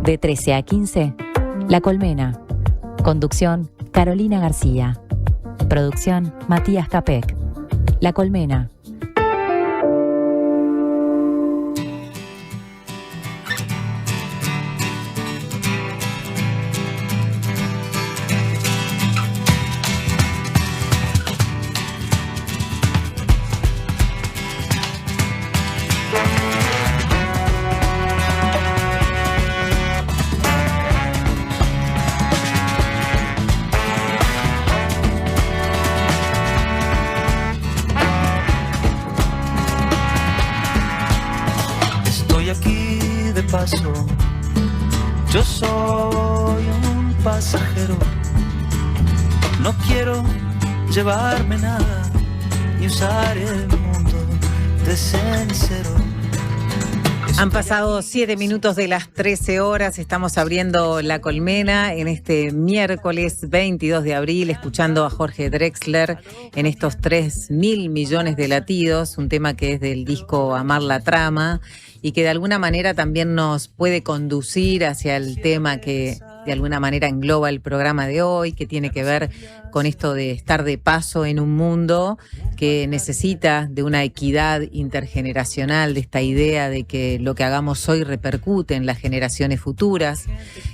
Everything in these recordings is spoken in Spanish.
De 13 a 15, La Colmena. Conducción, Carolina García. Producción, Matías Capek. La Colmena. Yo soy un pasajero, no quiero llevarme nada ni usar el mundo de cenicero. Han pasado 7 minutos de las 13 horas, estamos abriendo La Colmena en este miércoles 22 de abril, escuchando a Jorge Drexler en estos 3.000 millones de latidos, un tema que es del disco Amar la Trama y que de alguna manera también nos puede conducir hacia el tema que de alguna manera engloba el programa de hoy, que tiene que ver con esto de estar de paso en un mundo que necesita de una equidad intergeneracional, de esta idea de que lo que hagamos hoy repercute en las generaciones futuras.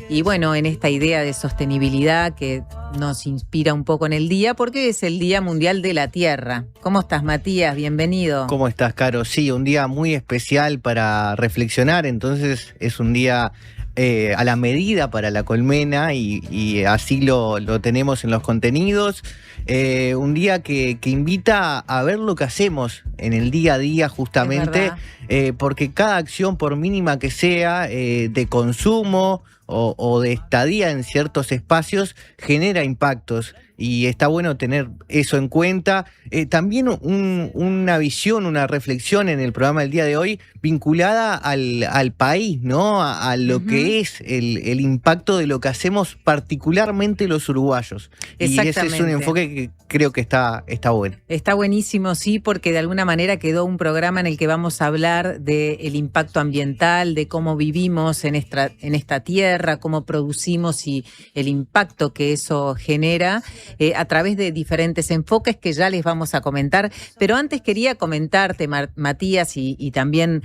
Y bueno, en esta idea de sostenibilidad que nos inspira un poco en el día, porque es el Día Mundial de la Tierra. ¿Cómo estás, Matías? Bienvenido. ¿Cómo estás, Caro? Sí, un día muy especial para reflexionar, entonces es un día a la medida para La Colmena y así lo tenemos en los contenidos. Un día que invita a ver lo que hacemos en el día a día justamente, porque cada acción, por mínima que sea, de consumo o de estadía en ciertos espacios, genera impactos. Y está bueno tener eso en cuenta. También una visión, una reflexión en el programa del día de hoy vinculada al país, ¿no? A lo que es el impacto de lo que hacemos particularmente los uruguayos. Y ese es un enfoque que creo que está bueno. Está buenísimo, sí, porque de alguna manera quedó un programa en el que vamos a hablar del impacto ambiental, de cómo vivimos en esta tierra, cómo producimos y el impacto que eso genera. A través de diferentes enfoques que ya les vamos a comentar. Pero antes quería comentarte, Matías, y también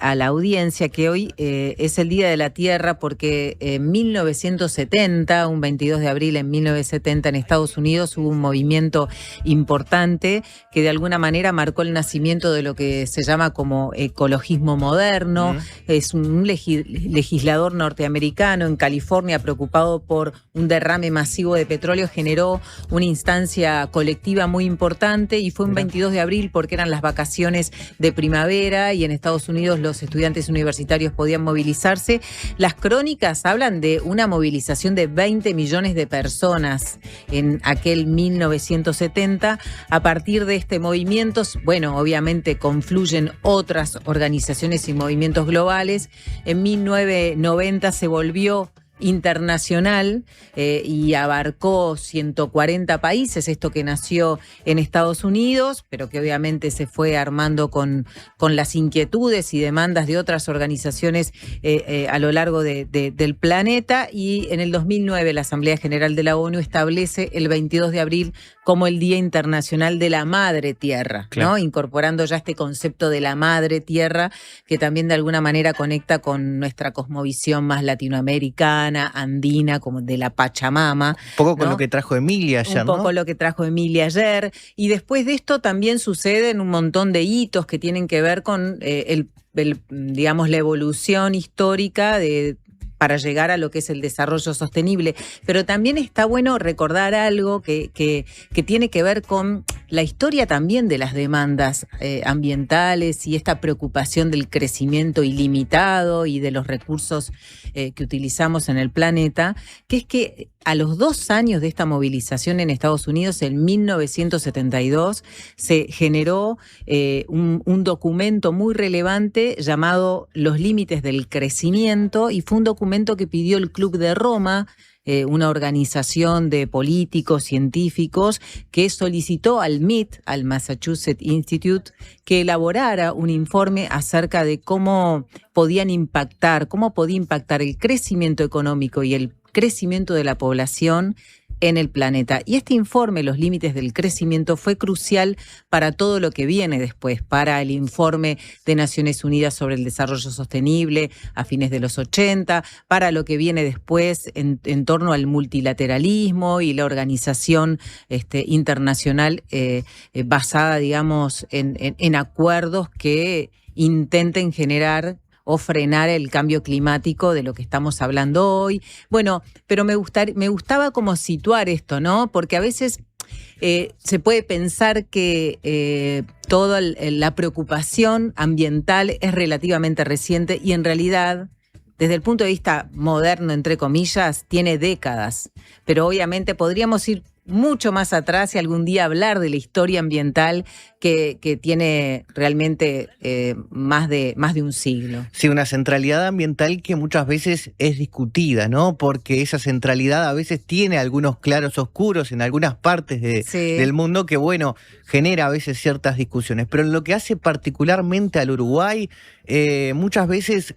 a la audiencia, que hoy es el Día de la Tierra porque en 1970, un 22 de abril en 1970 en Estados Unidos, hubo un movimiento importante que de alguna manera marcó el nacimiento de lo que se llama como ecologismo moderno. Es un legislador norteamericano en California preocupado por un derrame masivo de petróleo, generó una instancia colectiva muy importante y fue un 22 de abril porque eran las vacaciones de primavera y en Estados Unidos los estudiantes universitarios podían movilizarse. Las crónicas hablan de una movilización de 20 millones de personas en aquel 1970. A partir de este movimiento, bueno, obviamente confluyen otras organizaciones y movimientos globales. En 1990 se volvió internacional y abarcó 140 países, esto que nació en Estados Unidos, pero que obviamente se fue armando con las inquietudes y demandas de otras organizaciones a lo largo del planeta. Y en el 2009 la Asamblea General de la ONU establece el 22 de abril como el Día Internacional de la Madre Tierra, claro, ¿no? Incorporando ya este concepto de la Madre Tierra, que también de alguna manera conecta con nuestra cosmovisión más latinoamericana, andina, como de la Pachamama. Un poco con, ¿no?, lo que trajo Emilia ayer, ¿no? Un poco lo que trajo Emilia ayer. Y después de esto también suceden un montón de hitos que tienen que ver con digamos, la evolución histórica para llegar a lo que es el desarrollo sostenible. Pero también está bueno recordar algo que tiene que ver con la historia también de las demandas ambientales y esta preocupación del crecimiento ilimitado y de los recursos que utilizamos en el planeta, que es que a los 2 años de esta movilización en Estados Unidos, en 1972, se generó un documento muy relevante llamado Los Límites del Crecimiento, y fue un documento que pidió el Club de Roma, una organización de políticos, científicos, que solicitó al MIT, al Massachusetts Institute, que elaborara un informe acerca de cómo podía impactar el crecimiento económico y el crecimiento de la población en el planeta. Y este informe, Los límites del crecimiento, fue crucial para todo lo que viene después, para el informe de Naciones Unidas sobre el desarrollo sostenible a fines de los 80, para lo que viene después en torno al multilateralismo y la organización internacional basada, digamos, en acuerdos que intenten generar o frenar el cambio climático de lo que estamos hablando hoy. Bueno, pero me gustaba como situar esto, ¿no? Porque a veces se puede pensar que toda la preocupación ambiental es relativamente reciente y en realidad, desde el punto de vista moderno, entre comillas, tiene décadas. Pero obviamente podríamos ir mucho más atrás y algún día hablar de la historia ambiental que tiene realmente más de un siglo. Sí, una centralidad ambiental que muchas veces es discutida, ¿no? Porque esa centralidad a veces tiene algunos claros oscuros en algunas partes del mundo que, bueno, genera a veces ciertas discusiones. Pero en lo que hace particularmente al Uruguay, muchas veces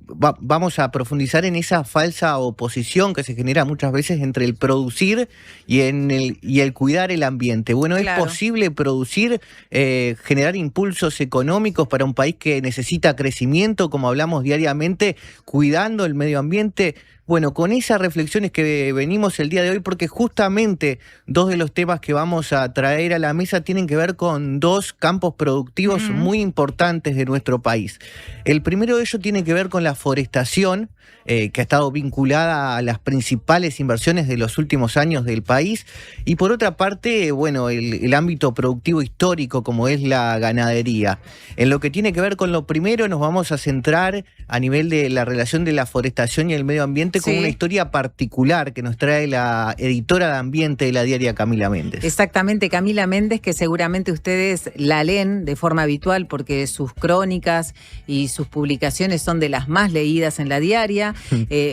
vamos a profundizar en esa falsa oposición que se genera muchas veces entre el producir y el cuidar el ambiente. Bueno, claro. ¿Es posible producir, generar impulsos económicos para un país que necesita crecimiento, como hablamos diariamente, cuidando el medio ambiente? Bueno, con esas reflexiones que venimos el día de hoy, porque justamente dos de los temas que vamos a traer a la mesa tienen que ver con dos campos productivos muy importantes de nuestro país. El primero de ellos tiene que ver con la forestación, que ha estado vinculada a las principales inversiones de los últimos años del país, y por otra parte, bueno, el ámbito productivo histórico como es la ganadería. En lo que tiene que ver con lo primero nos vamos a centrar a nivel de la relación de la forestación y el medio ambiente con una historia particular que nos trae la editora de ambiente de la diaria Camila Méndez. Exactamente, Camila Méndez, que seguramente ustedes la leen de forma habitual porque sus crónicas y sus publicaciones son de las más leídas en la diaria.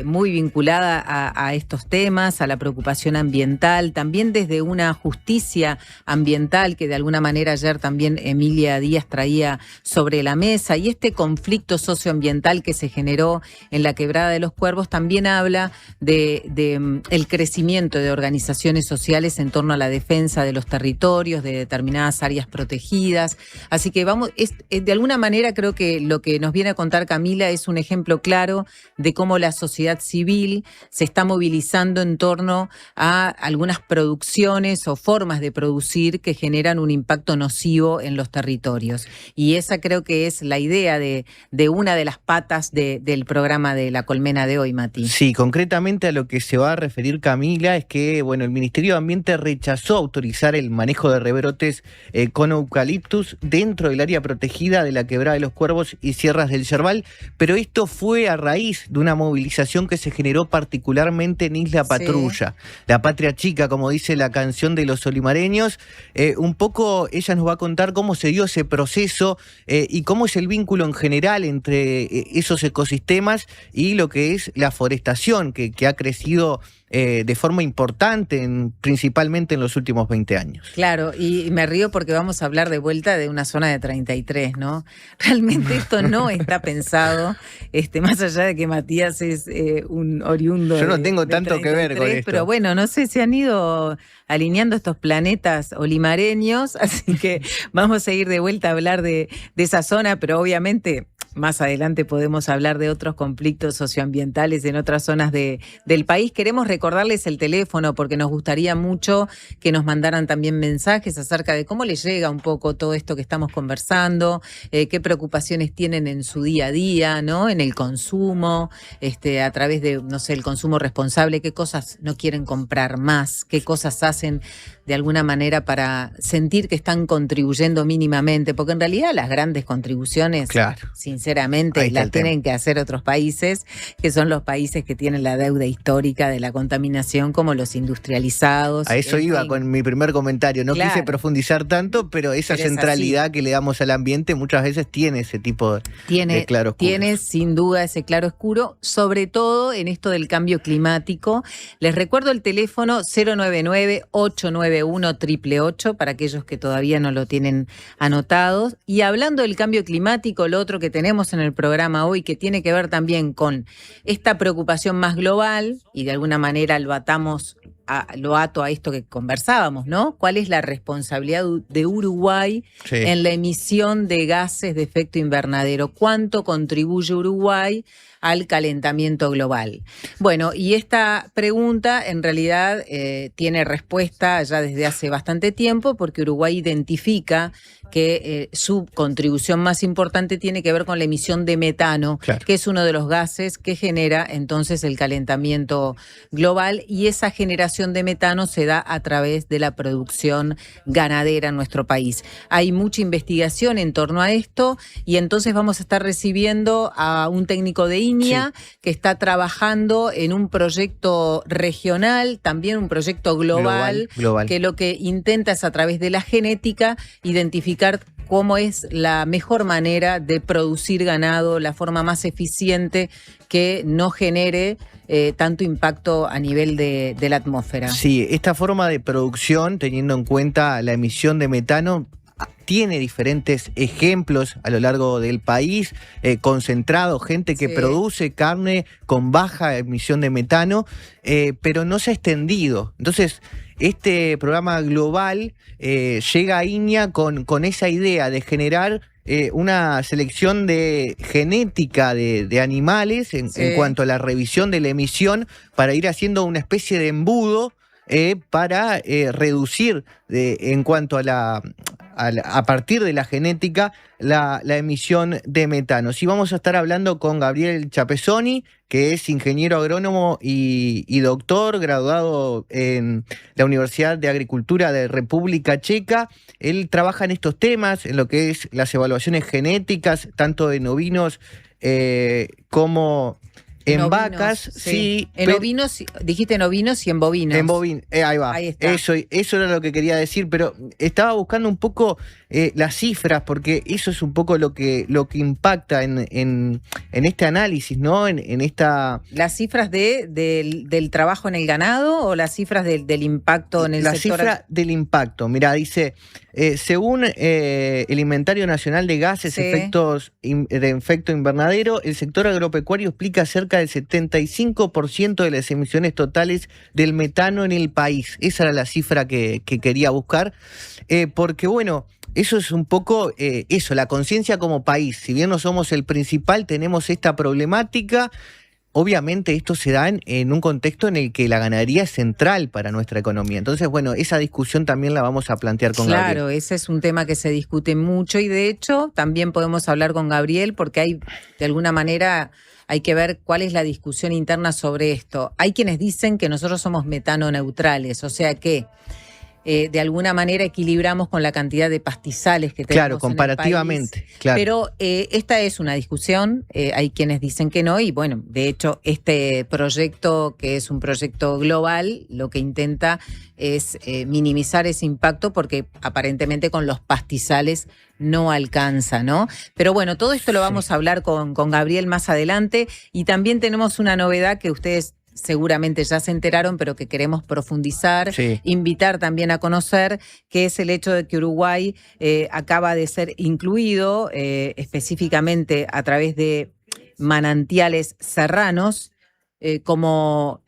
Muy vinculada a estos temas, a la preocupación ambiental, también desde una justicia ambiental que de alguna manera ayer también Emilia Díaz traía sobre la mesa, y este conflicto socioambiental que se generó en la Quebrada de los Cuervos también habla de el crecimiento de organizaciones sociales en torno a la defensa de los territorios, de determinadas áreas protegidas. Así que de alguna manera creo que lo que nos viene a contar Camila es un ejemplo claro de cómo la sociedad civil se está movilizando en torno a algunas producciones o formas de producir que generan un impacto nocivo en los territorios. Y esa creo que es la idea de una de las patas del programa de La Colmena de hoy, Mati. Sí, concretamente a lo que se va a referir Camila es que, bueno, el Ministerio de Ambiente rechazó autorizar el manejo de rebrotes con eucaliptus dentro del área protegida de la Quebrada de los Cuervos y Sierras del Yerbal, pero esto fue a raíz de una movilización que se generó particularmente en Isla Patrulla, la patria chica, como dice la canción de los olimareños. Un poco ella nos va a contar cómo se dio ese proceso y cómo es el vínculo en general entre esos ecosistemas y lo que es la forestación, que ha crecido de forma importante, principalmente en los últimos 20 años. Claro, y me río porque vamos a hablar de vuelta de una zona de 33, ¿no? Realmente esto no está pensado, más allá de que Matías es un oriundo. Yo no tengo tanto 33, que ver con esto. Pero bueno, no sé, se han ido alineando estos planetas olimareños, así que vamos a ir de vuelta a hablar de esa zona, pero obviamente más adelante podemos hablar de otros conflictos socioambientales en otras zonas del país. Queremos recordarles el teléfono porque nos gustaría mucho que nos mandaran también mensajes acerca de cómo les llega un poco todo esto que estamos conversando, qué preocupaciones tienen en su día a día, ¿no? En el consumo, a través de, no sé, el consumo responsable, qué cosas no quieren comprar más, qué cosas hacen de alguna manera para sentir que están contribuyendo mínimamente, porque en realidad las grandes contribuciones, claro, sinceramente, las tienen que hacer otros países, que son los países que tienen la deuda histórica de la contaminación contaminación como los industrializados. A eso iba con mi primer comentario. No quise profundizar tanto, pero esa centralidad que le damos al ambiente muchas veces tiene ese tipo de claroscuros. Tiene sin duda ese claroscuro, sobre todo en esto del cambio climático. Les recuerdo el teléfono 099-891-888 para aquellos que todavía no lo tienen anotados. Y hablando del cambio climático, lo otro que tenemos en el programa hoy que tiene que ver también con esta preocupación más global, y de alguna manera lo ato a esto que conversábamos, ¿no? ¿Cuál es la responsabilidad de Uruguay en la emisión de gases de efecto invernadero? ¿Cuánto contribuye Uruguay al calentamiento global? Bueno, y esta pregunta en realidad tiene respuesta ya desde hace bastante tiempo, porque Uruguay identifica que su contribución más importante tiene que ver con la emisión de metano, que es uno de los gases que genera entonces el calentamiento global, y esa generación de metano se da a través de la producción ganadera en nuestro país. Hay mucha investigación en torno a esto, y entonces vamos a estar recibiendo a un técnico de INIA que está trabajando en un proyecto regional, también un proyecto global. Que lo que intenta es a través de la genética identificar cómo es la mejor manera de producir ganado, la forma más eficiente que no genere tanto impacto a nivel de la atmósfera. Sí, esta forma de producción, teniendo en cuenta la emisión de metano, tiene diferentes ejemplos a lo largo del país, concentrado, gente que produce carne con baja emisión de metano, pero no se ha extendido. Entonces, este programa global llega a INIA con esa idea de generar una selección de genética de animales en cuanto a la revisión de la emisión, para ir haciendo una especie de embudo para reducir en cuanto a partir de la genética la emisión de metano. Sí, vamos a estar hablando con Gabriel Chapezoni, que es ingeniero agrónomo y doctor, graduado en la Universidad de Agricultura de República Checa. Él trabaja en estos temas, en lo que es las evaluaciones genéticas, tanto en ovinos como en vacas, En ovinos, dijiste en ovinos y en bovinos. En bovinos, ahí va. Ahí está. Eso era lo que quería decir, pero estaba buscando un poco las cifras, porque eso es un poco lo que impacta en este análisis, ¿no? En esta... ¿Las cifras del trabajo en el ganado o las cifras del impacto en el sector? La cifra del impacto. Mirá, dice, según el Inventario Nacional de Gases de efecto invernadero, el sector agropecuario explica cerca del 75% de las emisiones totales del metano en el país. Esa era la cifra que quería buscar, porque bueno, eso es un poco la conciencia como país. Si bien no somos el principal, tenemos esta problemática. Obviamente esto se da en un contexto en el que la ganadería es central para nuestra economía. Entonces, bueno, esa discusión también la vamos a plantear con Gabriel. Claro, ese es un tema que se discute mucho, y de hecho también podemos hablar con Gabriel, porque hay, de alguna manera, hay que ver cuál es la discusión interna sobre esto. Hay quienes dicen que nosotros somos metano neutrales, o sea que de alguna manera equilibramos con la cantidad de pastizales que tenemos. Claro, comparativamente. En el país. Claro. Pero esta es una discusión, hay quienes dicen que no, y bueno, de hecho este proyecto, que es un proyecto global, lo que intenta es minimizar ese impacto, porque aparentemente con los pastizales no alcanza, ¿no? Pero bueno, todo esto lo vamos a hablar con Gabriel más adelante, y también tenemos una novedad que ustedes seguramente ya se enteraron, pero que queremos profundizar, invitar también a conocer, que es el hecho de que Uruguay acaba de ser incluido específicamente a través de manantiales serranos como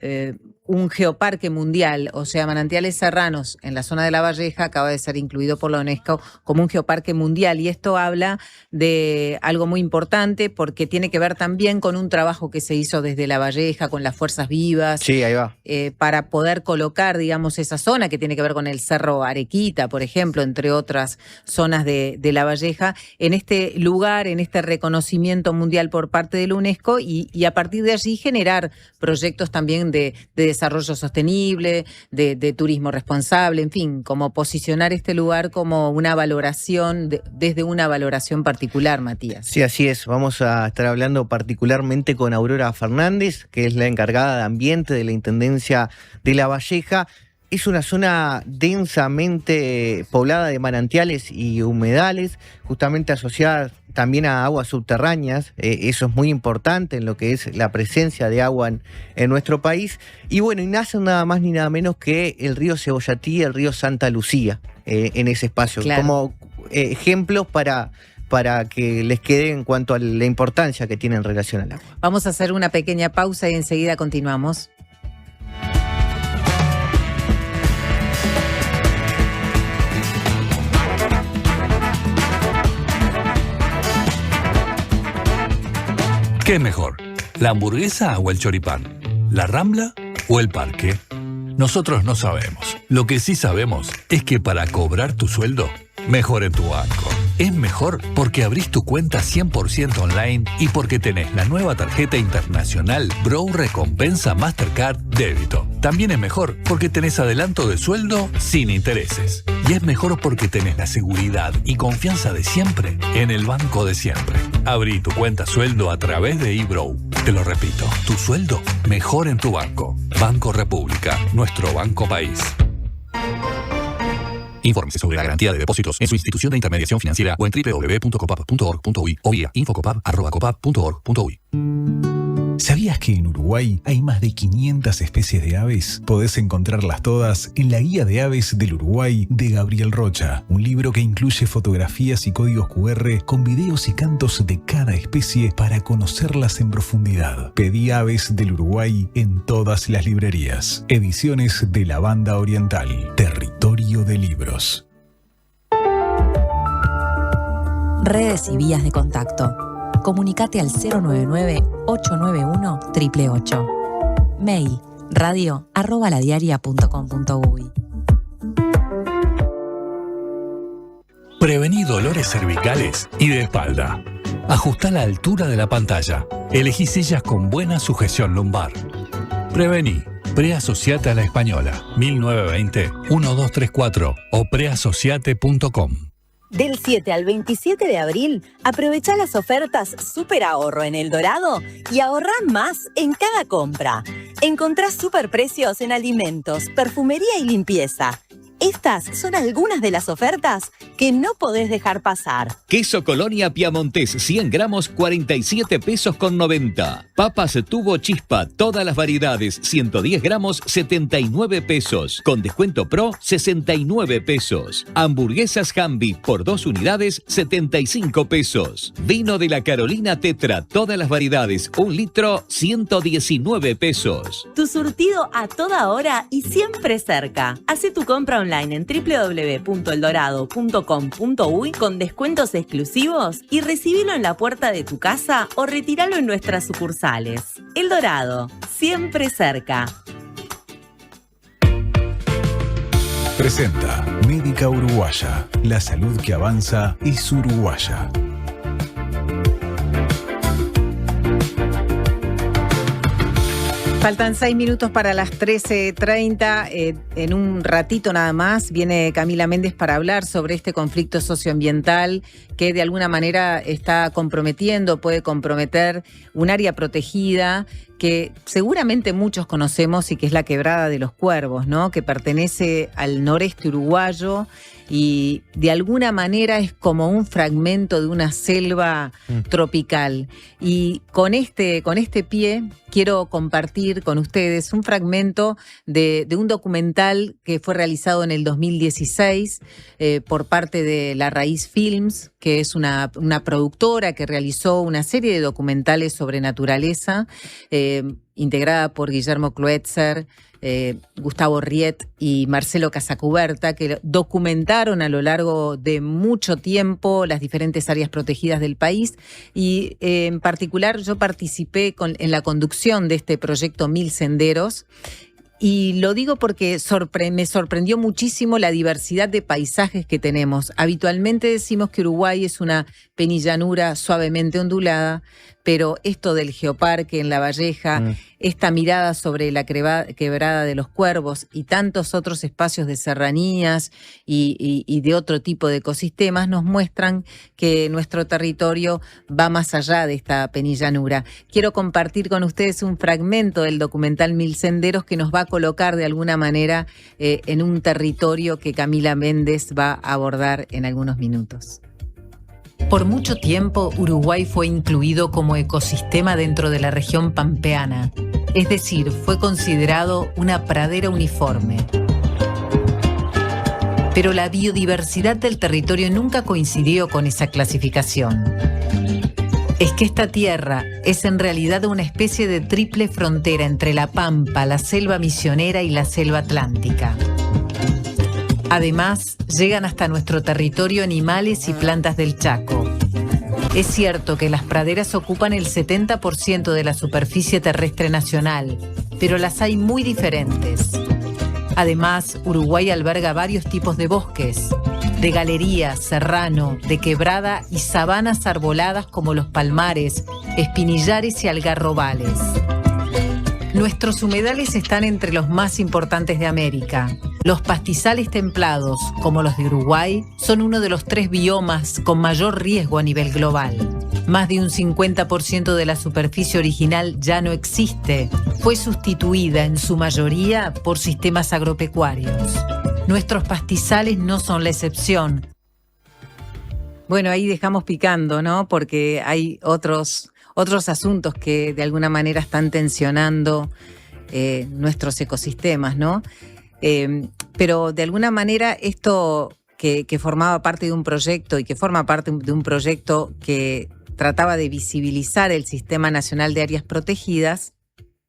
un geoparque mundial. O sea, Manantiales Serranos en la zona de La Valleja acaba de ser incluido por la UNESCO como un geoparque mundial, y esto habla de algo muy importante, porque tiene que ver también con un trabajo que se hizo desde La Valleja con las fuerzas vivas. Sí, ahí va. Para poder colocar, digamos, esa zona que tiene que ver con el Cerro Arequita, por ejemplo, entre otras zonas de La Valleja, en este lugar, en este reconocimiento mundial por parte de la UNESCO, y a partir de allí generar proyectos también de desarrollo sostenible, de turismo responsable, en fin, como posicionar este lugar como una valoración, desde una valoración particular, Matías. Sí, así es. Vamos a estar hablando particularmente con Aurora Fernández, que es la encargada de ambiente de la Intendencia de La Valleja. Es una zona densamente poblada de manantiales y humedales, justamente asociada también a aguas subterráneas. Eso es muy importante en lo que es la presencia de agua en nuestro país. Y bueno, y nacen nada más ni nada menos que el río Cebollatí y el río Santa Lucía en ese espacio, claro, como ejemplos para que les quede en cuanto a la importancia que tiene en relación al agua. Vamos a hacer una pequeña pausa y enseguida continuamos. ¿Qué es mejor? ¿La hamburguesa o el choripán? ¿La Rambla o el parque? Nosotros no sabemos. Lo que sí sabemos es que para cobrar tu sueldo, mejor en tu banco. Es mejor porque abrís tu cuenta 100% online y porque tenés la nueva tarjeta internacional Bro Recompensa Mastercard Débito. También es mejor porque tenés adelanto de sueldo sin intereses. Y es mejor porque tenés la seguridad y confianza de siempre en el banco de siempre. Abrí tu cuenta sueldo a través de eBrow. Te lo repito, tu sueldo mejor en tu banco. Banco República, nuestro banco país. Infórmese sobre la garantía de depósitos en su institución de intermediación financiera o en www.copap.org.uy o vía infocopap@copap.org.uy. ¿Sabías que en Uruguay hay más de 500 especies de aves? Podés encontrarlas todas en la Guía de Aves del Uruguay de Gabriel Rocha, un libro que incluye fotografías y códigos QR con videos y cantos de cada especie para conocerlas en profundidad. Pedí Aves del Uruguay en todas las librerías. Ediciones de la Banda Oriental, Territorio de Libros. Redes y vías de contacto. Comunicate al 099-891-888. Mail radio@ladiaria.com.uy. Prevení dolores cervicales y de espalda. Ajustá la altura de la pantalla. Elegí sillas con buena sujeción lumbar. Prevení. Preasociate a la Española. 1920-1234 o preasociate.com. Del 7 al 27 de abril, aprovecha las ofertas Super Ahorro en El Dorado y ahorrá más en cada compra. Encontrás superprecios en alimentos, perfumería y limpieza. Estas son algunas de las ofertas que no podés dejar pasar. Queso Colonia Piamontés 100 gramos 47 pesos con 90. Papas Tubo Chispa, todas las variedades 110 gramos 79 pesos. Con descuento pro 69 pesos. Hamburguesas Hamby por 2 unidades 75 pesos. Vino de la Carolina Tetra, todas las variedades 1 litro 119 pesos. Tu surtido a toda hora y siempre cerca. Hace tu compra online en www.eldorado.com.uy con descuentos exclusivos y recibilo en la puerta de tu casa o retíralo en nuestras sucursales. El Dorado, siempre cerca. Presenta Médica Uruguaya. La salud que avanza es uruguaya. Faltan 6 minutos para las 13:30. En un ratito nada más viene Camila Méndez para hablar sobre este conflicto socioambiental que de alguna manera está comprometiendo, puede comprometer un área protegida que seguramente muchos conocemos y que es la Quebrada de los Cuervos, ¿no? Que pertenece al noreste uruguayo y de alguna manera es como un fragmento de una selva tropical. Y con este pie quiero compartir con ustedes un fragmento de un documental que fue realizado en el 2016 por parte de La Raíz Films, que es una productora que realizó una serie de documentales sobre naturaleza, integrada por Guillermo Kloetzer, Gustavo Riet y Marcelo Casacuberta, que documentaron a lo largo de mucho tiempo las diferentes áreas protegidas del país y en particular yo participé en la conducción de este proyecto 1000 Senderos. Y lo digo porque me sorprendió muchísimo la diversidad de paisajes que tenemos. Habitualmente decimos que Uruguay es una penillanura suavemente ondulada, pero esto del geoparque en La Valleja, esta mirada sobre la quebrada de los Cuervos y tantos otros espacios de serranías y de otro tipo de ecosistemas nos muestran que nuestro territorio va más allá de esta penillanura. Quiero compartir con ustedes un fragmento del documental Mil Senderos que nos va a colocar de alguna manera en un territorio que Camila Méndez va a abordar en algunos minutos. Por mucho tiempo, Uruguay fue incluido como ecosistema dentro de la región pampeana, es decir, fue considerado una pradera uniforme. Pero la biodiversidad del territorio nunca coincidió con esa clasificación. Es que esta tierra es en realidad una especie de triple frontera entre la pampa, la selva misionera y la selva atlántica. Además, llegan hasta nuestro territorio animales y plantas del Chaco. Es cierto que las praderas ocupan el 70% de la superficie terrestre nacional, pero las hay muy diferentes. Además, Uruguay alberga varios tipos de bosques, de galería, serrano, de quebrada y sabanas arboladas como los palmares, espinillares y algarrobales. Nuestros humedales están entre los más importantes de América. Los pastizales templados, como los de Uruguay, son uno de los 3 biomas con mayor riesgo a nivel global. Más de un 50% de la superficie original ya no existe. Fue sustituida en su mayoría por sistemas agropecuarios. Nuestros pastizales no son la excepción. Bueno, ahí dejamos picando, ¿no? Porque hay otros asuntos que de alguna manera están tensionando nuestros ecosistemas, ¿no? Pero de alguna manera esto que formaba parte de un proyecto y que forma parte de un proyecto que trataba de visibilizar el Sistema Nacional de Áreas Protegidas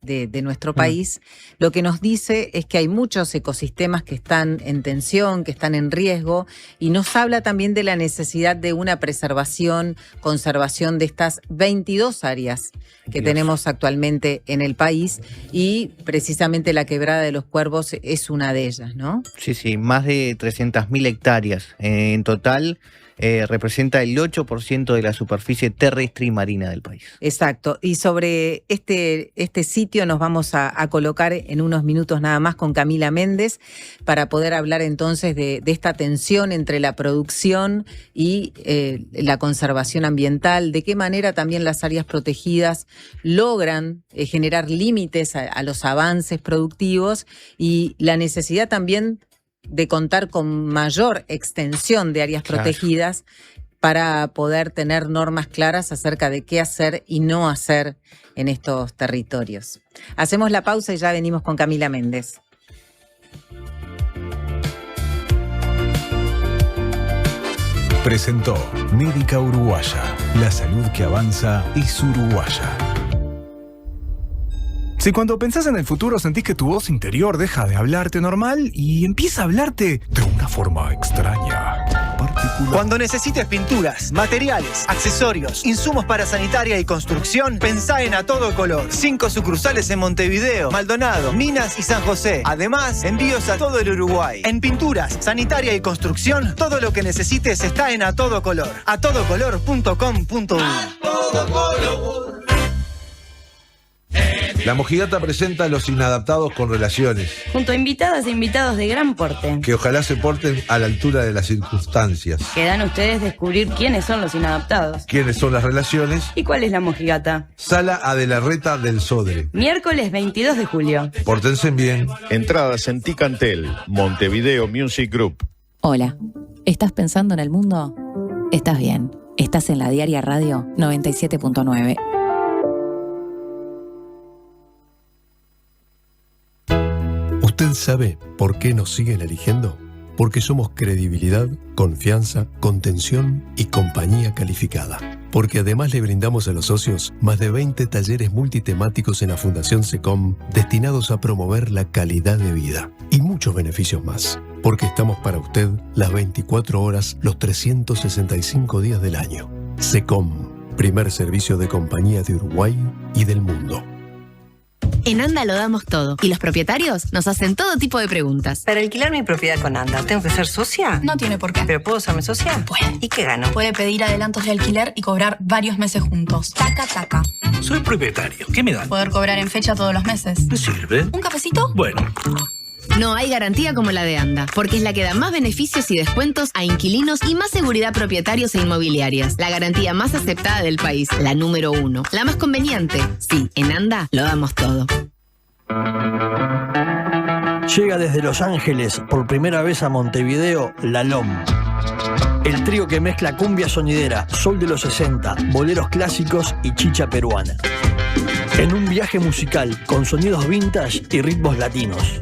de nuestro país, lo que nos dice es que hay muchos ecosistemas que están en tensión, que están en riesgo, y nos habla también de la necesidad de una preservación, conservación de estas 22 áreas que tenemos actualmente en el país, y precisamente la Quebrada de los Cuervos es una de ellas, ¿no? Sí, más de 300.000 hectáreas en total. Representa el 8% de la superficie terrestre y marina del país. Exacto. Y sobre este sitio nos vamos a colocar en unos minutos nada más con Camila Méndez para poder hablar entonces de esta tensión entre la producción y la conservación ambiental, de qué manera también las áreas protegidas logran generar límites a los avances productivos y la necesidad también de contar con mayor extensión de áreas protegidas para poder tener normas claras acerca de qué hacer y no hacer en estos territorios. Hacemos la pausa y ya venimos con Camila Méndez. Presentó Médica Uruguaya. La salud que avanza es uruguaya. Si cuando pensás en el futuro sentís que tu voz interior deja de hablarte normal y empieza a hablarte de una forma extraña, particular. Cuando necesites pinturas, materiales, accesorios, insumos para sanitaria y construcción, pensá en A Todo Color. 5 sucursales en Montevideo, Maldonado, Minas y San José. Además, envíos a todo el Uruguay. En pinturas, sanitaria y construcción, todo lo que necesites está en A Todo Color. atodocolor.com.uy. A Todo Color. La Mojigata presenta a Los Inadaptados con Relaciones, junto a invitadas e invitados de gran porte, que ojalá se porten a la altura de las circunstancias. Quedan ustedes descubrir quiénes son los inadaptados, quiénes son las relaciones y cuál es la Mojigata. Sala Adelarreta del Sodre, miércoles 22 de julio. Pórtense bien. Entradas en Ticantel, Montevideo Music Group. Hola, ¿estás pensando en el mundo? Estás bien, estás en la Diaria Radio 97.9. ¿Usted sabe por qué nos siguen eligiendo? Porque somos credibilidad, confianza, contención y compañía calificada. Porque además le brindamos a los socios más de 20 talleres multitemáticos en la Fundación SECOM destinados a promover la calidad de vida y muchos beneficios más. Porque estamos para usted las 24 horas, los 365 días del año. SECOM, primer servicio de compañía de Uruguay y del mundo. En ANDA lo damos todo y los propietarios nos hacen todo tipo de preguntas. Para alquilar mi propiedad con ANDA, ¿tengo que ser socia? No tiene por qué. ¿Pero puedo serme socia? Puede. ¿Y qué gano? Puede pedir adelantos de alquiler y cobrar varios meses juntos. Taca, taca. Soy propietario. ¿Qué me dan? Poder cobrar en fecha todos los meses. ¿Me sirve? ¿Un cafecito? Bueno. No hay garantía como la de ANDA, porque es la que da más beneficios y descuentos a inquilinos y más seguridad a propietarios e inmobiliarias. La garantía más aceptada del país, la número 1. La más conveniente. Sí, en ANDA lo damos todo. Llega desde Los Ángeles por primera vez a Montevideo La LOM. El trío que mezcla cumbia sonidera, soul de los 60, boleros clásicos y chicha peruana. En un viaje musical con sonidos vintage y ritmos latinos.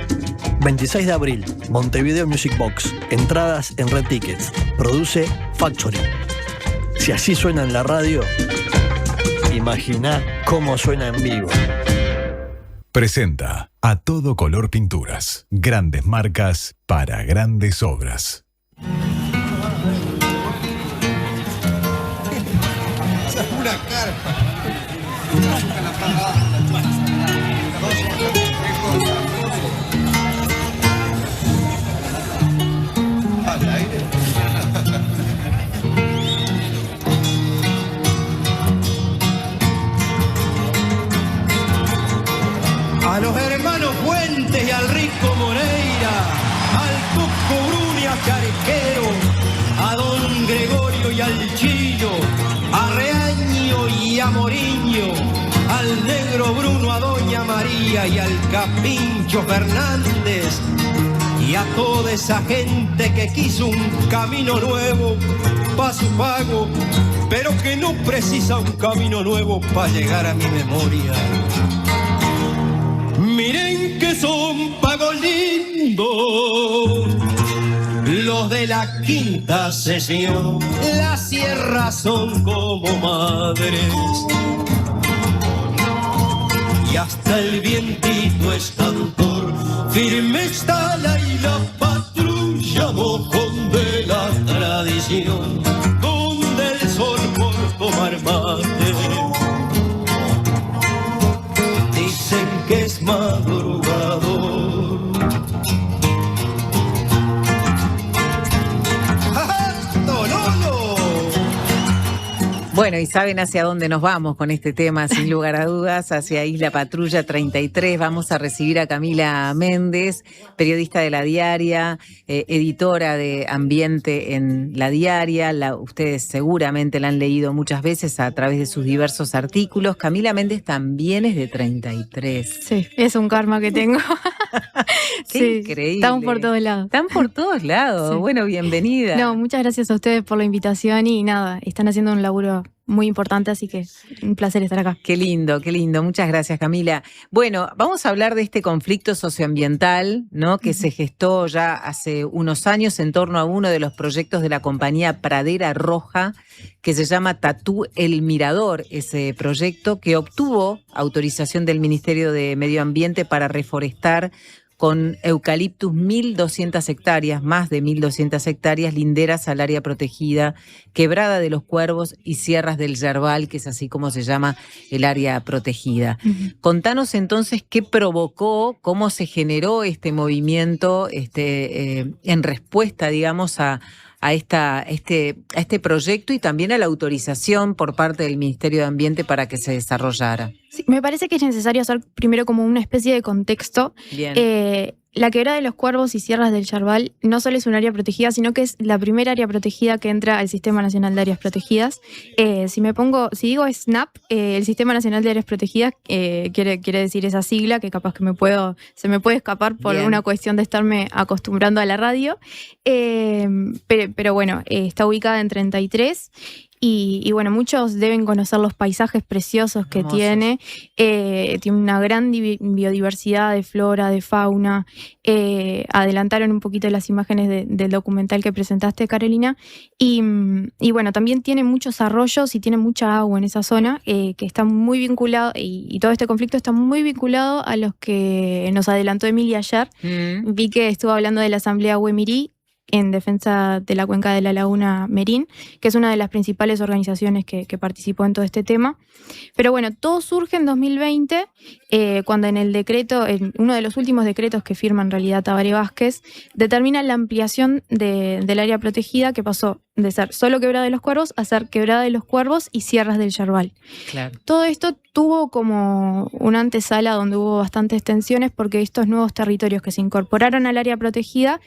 26 de abril, Montevideo Music Box. Entradas en Red Tickets. Produce Factory. Si así suena en la radio, imagina cómo suena en vivo. Presenta A Todo Color Pinturas. Grandes marcas para grandes obras. Esa es una carpa. A los hermanos Fuentes y al Rico Moreira, al Tuco Bruni, a Carquero, a Don Gregorio y al Chino, a Reaño y a Moriño, al Negro Bruno, a Doña María y al Capincho Fernández, y a toda esa gente que quiso un camino nuevo pa' su pago, pero que no precisa un camino nuevo pa' llegar a mi memoria. Miren que son pagos lindos los de la quinta sesión. Las sierras son como madres y hasta el vientito es cantor. Firme está la y la patrulla, mojón de la tradición, donde el sol por tomar mate dicen que es madrugador. Bueno, y saben hacia dónde nos vamos con este tema, sin lugar a dudas, hacia Isla Patrulla 33. Vamos a recibir a Camila Méndez, periodista de La Diaria, editora de Ambiente en La Diaria. Ustedes seguramente la han leído muchas veces a través de sus diversos artículos. Camila Méndez también es de 33. Sí, es un karma que tengo. Qué sí, increíble. Están por todos lados. Están por todos lados. Sí. Bueno, bienvenida. No, muchas gracias a ustedes por la invitación y nada, están haciendo un laburo muy importante, así que un placer estar acá. Qué lindo, qué lindo. Muchas gracias, Camila. Bueno, vamos a hablar de este conflicto socioambiental, ¿no? Que se gestó ya hace unos años en torno a uno de los proyectos de la compañía Pradera Roja, que se llama Tatú El Mirador, ese proyecto que obtuvo autorización del Ministerio de Medio Ambiente para reforestar con eucaliptus 1.200 hectáreas, más de 1.200 hectáreas linderas al área protegida, Quebrada de los Cuervos y Sierras del Yerbal, que es así como se llama el área protegida. Contanos entonces qué provocó, cómo se generó este movimiento en respuesta, digamos, a este proyecto y también a la autorización por parte del Ministerio de Ambiente para que se desarrollara. Sí, me parece que es necesario hacer primero como una especie de contexto. Bien. La Quebrada de los Cuervos y Sierras del Yerbal no solo es un área protegida, sino que es la primera área protegida que entra al Sistema Nacional de Áreas Protegidas. Si digo SNAP, el Sistema Nacional de Áreas Protegidas quiere decir esa sigla que capaz que se me puede escapar por Bien. una cuestión de estarme acostumbrando a la radio. Pero bueno, está ubicada en 33. Y bueno, muchos deben conocer los paisajes preciosos que Hermosos. tiene. Tiene una gran biodiversidad de flora, de fauna. Adelantaron un poquito las imágenes del documental que presentaste, Carolina. Y bueno, también tiene muchos arroyos y tiene mucha agua en esa zona, que está muy vinculado, y todo este conflicto está muy vinculado a los que nos adelantó Emilia ayer. Vi que estuvo hablando de la Asamblea Huemirí. en defensa de la cuenca de la Laguna Merín, que es una de las principales organizaciones que participó en todo este tema. Pero bueno, todo surge en 2020, cuando en el decreto, en uno de los últimos decretos que firma en realidad Tabaré Vázquez, determina la ampliación del área protegida, que pasó de ser solo Quebrada de los Cuervos a ser Quebrada de los Cuervos y Sierras del Yerbal. Claro. Todo esto tuvo como una antesala donde hubo bastantes tensiones, porque estos nuevos territorios que se incorporaron al área protegida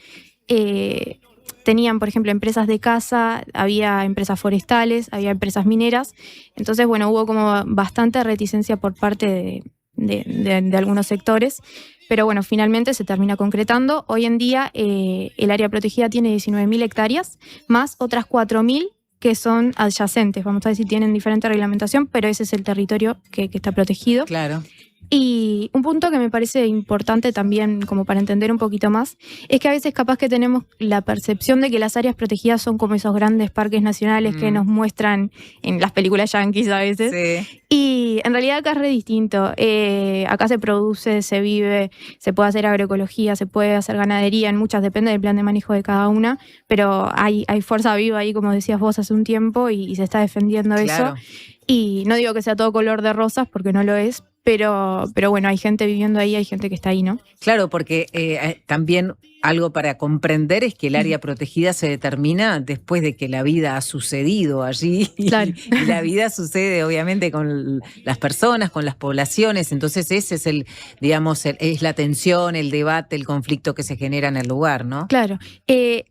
tenían, por ejemplo, empresas de caza, había empresas forestales, había empresas mineras. Entonces, bueno, hubo como bastante reticencia por parte de algunos sectores. Pero bueno, finalmente se termina concretando. Hoy en día el área protegida tiene 19.000 hectáreas, más otras 4.000 que son adyacentes. Vamos a decir, tienen diferente reglamentación, pero ese es el territorio que está protegido. Claro. Y un punto que me parece importante también, como para entender un poquito más, es que a veces capaz que tenemos la percepción de que las áreas protegidas son como esos grandes parques nacionales que nos muestran en las películas yanquis a veces. Sí. Y en realidad acá es re distinto. Acá se produce, se vive, se puede hacer agroecología, se puede hacer ganadería, en muchas depende del plan de manejo de cada una, pero hay fuerza viva ahí, como decías vos hace un tiempo, y se está defendiendo Claro. eso. Y no digo que sea todo color de rosas, porque no lo es, pero bueno, hay gente viviendo ahí, hay gente que está ahí, ¿no? Claro, porque también algo para comprender es que el área protegida se determina después de que la vida ha sucedido allí. Claro. Y la vida sucede obviamente con las personas, con las poblaciones. Entonces ese es es la tensión, el debate, el conflicto que se genera en el lugar, ¿no? Claro.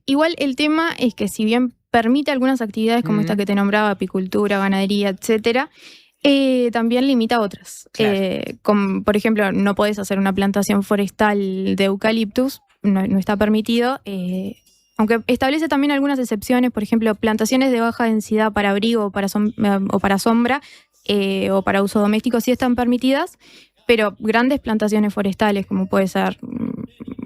Igual el tema es que si bien permite algunas actividades como esta que te nombraba, apicultura, ganadería, etcétera, también limita otras. Claro. Como, por ejemplo, no podés hacer una plantación forestal de eucaliptus, no está permitido, aunque establece también algunas excepciones, por ejemplo, plantaciones de baja densidad para abrigo o para sombra o para uso doméstico sí están permitidas, pero grandes plantaciones forestales, como puede ser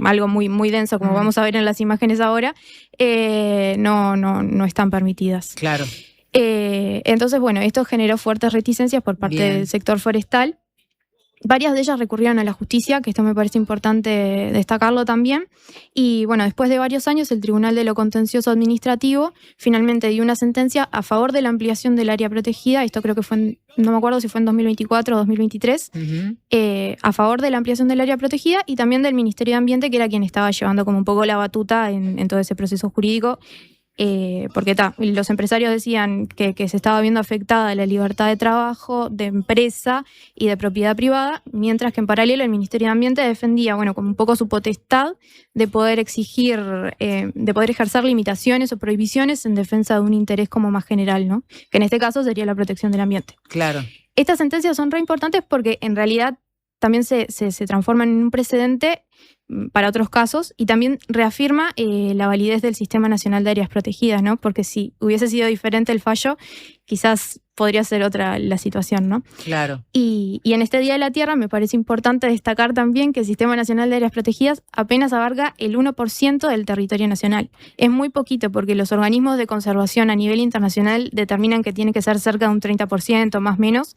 algo muy, muy denso, como vamos a ver en las imágenes ahora, no están permitidas. Claro. Entonces, bueno, esto generó fuertes reticencias por parte del sector forestal. Varias de ellas recurrieron a la justicia, que esto me parece importante destacarlo también. Y bueno, después de varios años, el Tribunal de lo Contencioso Administrativo finalmente dio una sentencia a favor de la ampliación del área protegida. Esto creo que fue, no me acuerdo si fue en 2024 o 2023, a favor de la ampliación del área protegida y también del Ministerio de Ambiente, que era quien estaba llevando como un poco la batuta en todo ese proceso jurídico. Porque los empresarios decían que se estaba viendo afectada la libertad de trabajo, de empresa y de propiedad privada, mientras que en paralelo el Ministerio de Ambiente defendía, bueno, como un poco su potestad de poder exigir, de poder ejercer limitaciones o prohibiciones en defensa de un interés como más general, ¿no? Que en este caso sería la protección del ambiente. Claro. Estas sentencias son re importantes porque en realidad también se transforman en un precedente para otros casos y también reafirma la validez del Sistema Nacional de Áreas Protegidas, ¿no? Porque si hubiese sido diferente el fallo, quizás podría ser otra la situación, ¿no? Claro. Y en este Día de la Tierra me parece importante destacar también que el Sistema Nacional de Áreas Protegidas apenas abarca el 1% del territorio nacional. Es muy poquito porque los organismos de conservación a nivel internacional determinan que tiene que ser cerca de un 30%, más o menos.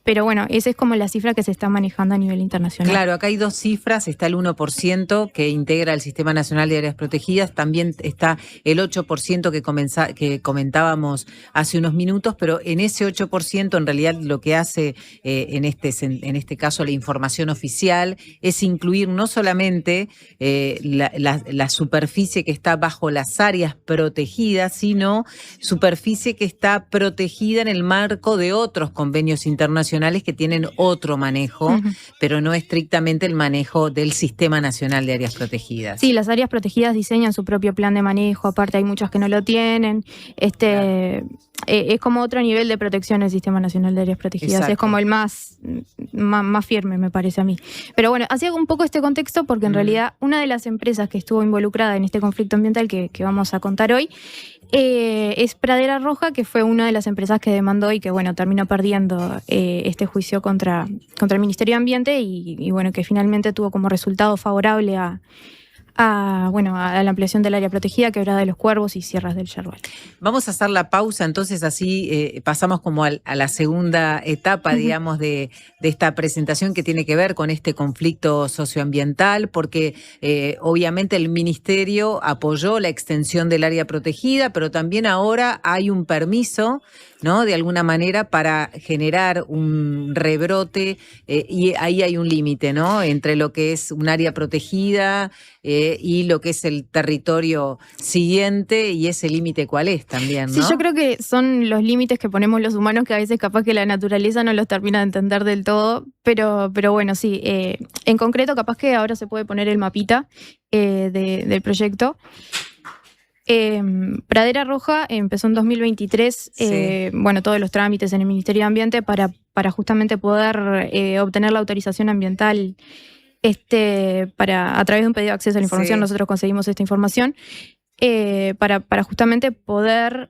Pero bueno, esa es como la cifra que se está manejando a nivel internacional. Claro, acá hay dos cifras, está el 1% que integra el Sistema Nacional de Áreas Protegidas, también está el 8% que comentábamos hace unos minutos, pero en ese 8% en realidad lo que hace en este caso la información oficial es incluir no solamente la superficie que está bajo las áreas protegidas, sino superficie que está protegida en el marco de otros convenios internacionales que tienen otro manejo, pero no estrictamente el manejo del Sistema Nacional de Áreas Protegidas. Sí, las áreas protegidas diseñan su propio plan de manejo, aparte hay muchas que no lo tienen. Es como otro nivel de protección el Sistema Nacional de Áreas Protegidas. Exacto. Es como el más firme, me parece a mí. Pero bueno, hacía un poco este contexto porque en realidad una de las empresas que estuvo involucrada en este conflicto ambiental que vamos a contar hoy es Pradera Roja, que fue una de las empresas que demandó y que bueno, terminó perdiendo este juicio contra el Ministerio de Ambiente y bueno, que finalmente tuvo como resultado favorable a a la ampliación del área protegida, Quebrada de los Cuervos y Sierras del Yerbal. Vamos a hacer la pausa, entonces así pasamos como a la segunda etapa, digamos, de esta presentación que tiene que ver con este conflicto socioambiental, porque obviamente el Ministerio apoyó la extensión del área protegida, pero también ahora hay un permiso, ¿no? De alguna manera para generar un rebrote y ahí hay un límite, ¿no? Entre lo que es un área protegida y lo que es el territorio siguiente, y ese límite cuál es también, ¿no? Sí, yo creo que son los límites que ponemos los humanos, que a veces capaz que la naturaleza no los termina de entender del todo, pero bueno, sí, en concreto capaz que ahora se puede poner el mapita del proyecto. Pradera Roja empezó en 2023, todos los trámites en el Ministerio de Ambiente para justamente poder obtener la autorización ambiental. A través de un pedido de acceso a la información, nosotros conseguimos esta información para justamente poder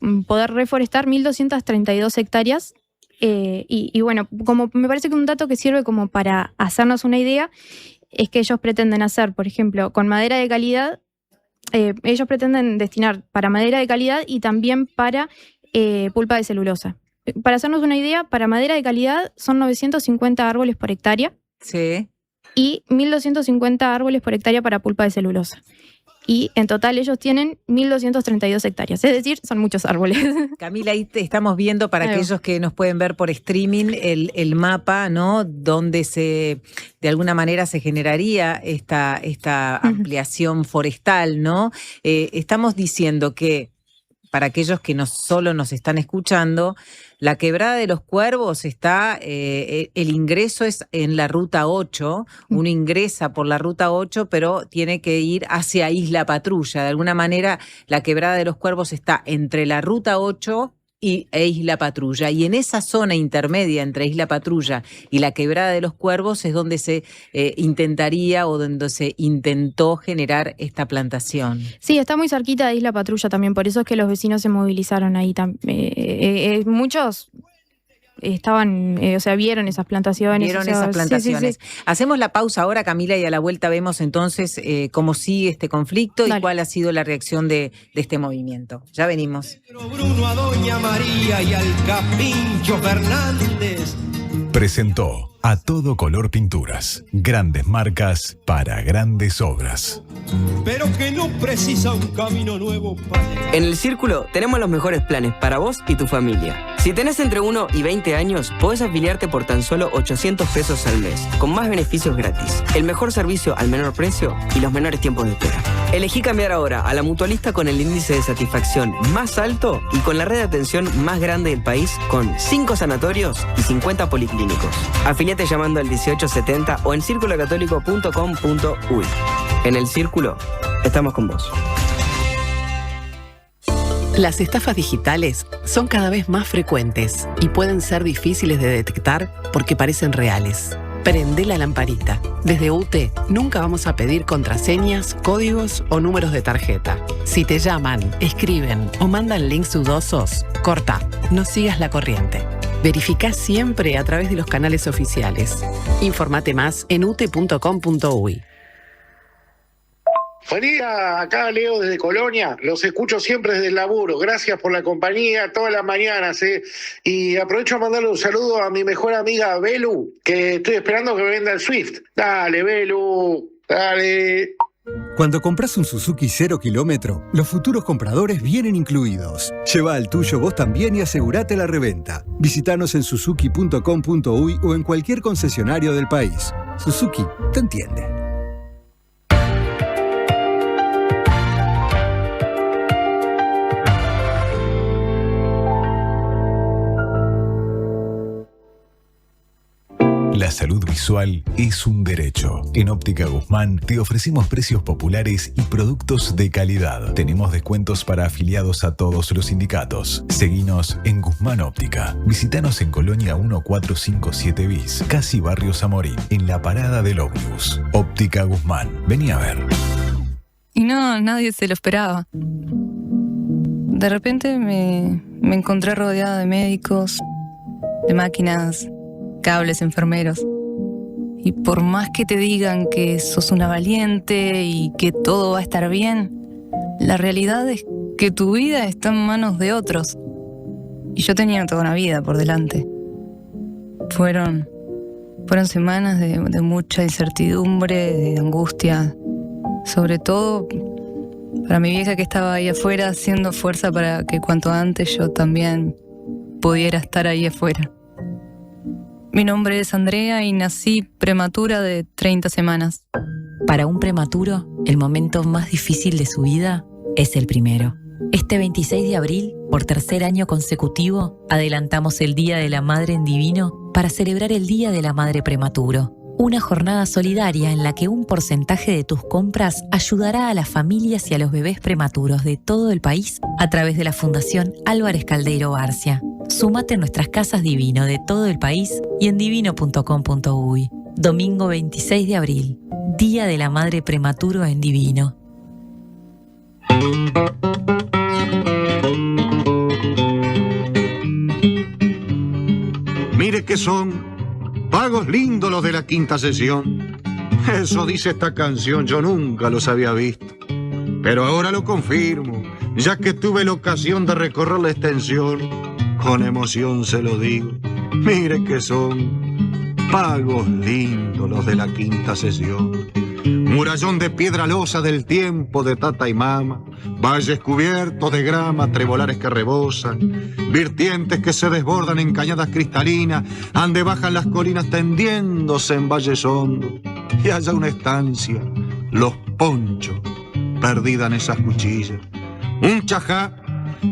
reforestar 1.232 hectáreas. Y bueno, como me parece que un dato que sirve como para hacernos una idea es que ellos pretenden hacer, por ejemplo, con madera de calidad, ellos pretenden destinar para madera de calidad y también para pulpa de celulosa. Para hacernos una idea, para madera de calidad son 950 árboles por hectárea. Sí. Y 1.250 árboles por hectárea para pulpa de celulosa. Y en total ellos tienen 1.232 hectáreas, es decir, son muchos árboles. Camila, ahí te estamos viendo, para aquellos que nos pueden ver por streaming, el mapa, ¿no? Donde de alguna manera se generaría esta ampliación forestal, ¿no? Estamos diciendo que, para aquellos que solo nos están escuchando, la Quebrada de los Cuervos está, el ingreso es en la Ruta 8, uno ingresa por la Ruta 8, pero tiene que ir hacia Isla Patrulla. De alguna manera, la Quebrada de los Cuervos está entre la Ruta 8 e Isla Patrulla, y en esa zona intermedia entre Isla Patrulla y la Quebrada de los Cuervos es donde se intentaría o donde se intentó generar esta plantación. Sí, está muy cerquita de Isla Patrulla también, por eso es que los vecinos se movilizaron ahí. Muchos estaban, vieron esas plantaciones. Sí. Hacemos la pausa ahora, Camila, y a la vuelta vemos entonces cómo sigue este conflicto. Dale. Y cuál ha sido la reacción de este movimiento. Ya venimos. Bruno, a Doña María y al Capincho Fernández. Presentó A Todo Color Pinturas. Grandes marcas para grandes obras. Pero que no precisa un camino nuevo para... En El Círculo tenemos los mejores planes para vos y tu familia. Si tenés entre 1 y 20 años, podés afiliarte por tan solo 800 pesos al mes, con más beneficios gratis, el mejor servicio al menor precio y los menores tiempos de espera. Elegí cambiar ahora a la mutualista con el índice de satisfacción más alto y con la red de atención más grande del país, con 5 sanatorios y 50 policlínicos. Afiliate llamando al 1870 o en circulocatólico.com.uy. En El Círculo, estamos con vos. Las estafas digitales son cada vez más frecuentes y pueden ser difíciles de detectar porque parecen reales. Prende la lamparita. Desde UTE nunca vamos a pedir contraseñas, códigos o números de tarjeta. Si te llaman, escriben o mandan links dudosos, corta, no sigas la corriente. Verificá siempre a través de los canales oficiales. Informate más en ute.com.uy. Buen día, acá Leo desde Colonia, los escucho siempre desde el laburo, gracias por la compañía todas las mañanas, y aprovecho a mandarle un saludo a mi mejor amiga Belu, que estoy esperando que venda el Swift. Dale, Belu, dale. Cuando compras un Suzuki 0 kilómetro, los futuros compradores vienen incluidos. Lleva el tuyo vos también y asegurate la reventa. Visítanos en suzuki.com.uy o en cualquier concesionario del país. Suzuki te entiende. La salud visual es un derecho. En Óptica Guzmán te ofrecemos precios populares y productos de calidad. Tenemos descuentos para afiliados a todos los sindicatos. Seguinos en Guzmán Óptica. Visítanos en Colonia 1457 bis, casi Barrio Zamorín, en la parada del ómnibus. Óptica Guzmán. Vení a ver. Y no, nadie se lo esperaba. De repente me encontré rodeada de médicos, de máquinas, cables, enfermeros Y por más que te digan que sos una valiente y que todo va a estar bien, la realidad es que tu vida está en manos de otros. Y yo tenía toda una vida por delante. Fueron semanas de mucha incertidumbre, de angustia. Sobre todo para mi vieja que estaba ahí afuera haciendo fuerza para que cuanto antes yo también pudiera estar ahí afuera. Mi nombre es Andrea y nací prematura de 30 semanas. Para un prematuro, el momento más difícil de su vida es el primero. Este 26 de abril, por tercer año consecutivo, adelantamos el Día de la Madre en Divino para celebrar el Día de la Madre Prematuro. Una jornada solidaria en la que un porcentaje de tus compras ayudará a las familias y a los bebés prematuros de todo el país a través de la Fundación Álvarez Caldeiro Barcia. Súmate en nuestras casas Divino de todo el país y en divino.com.uy. Domingo 26 de abril, Día de la Madre Prematuro en Divino. Mire que son pagos lindos los de la quinta sesión. Eso dice esta canción, yo nunca los había visto. Pero ahora lo confirmo, ya que tuve la ocasión de recorrer la extensión. Con emoción se lo digo, mire que son pagos lindos los de la quinta sesión. Murallón de piedra losa del tiempo de tata y mama, valles cubiertos de grama, trebolares que rebosan, vertientes que se desbordan en cañadas cristalinas, ande bajan las colinas tendiéndose en valles hondos, y allá una estancia, los ponchos, perdida en esas cuchillas. Un chajá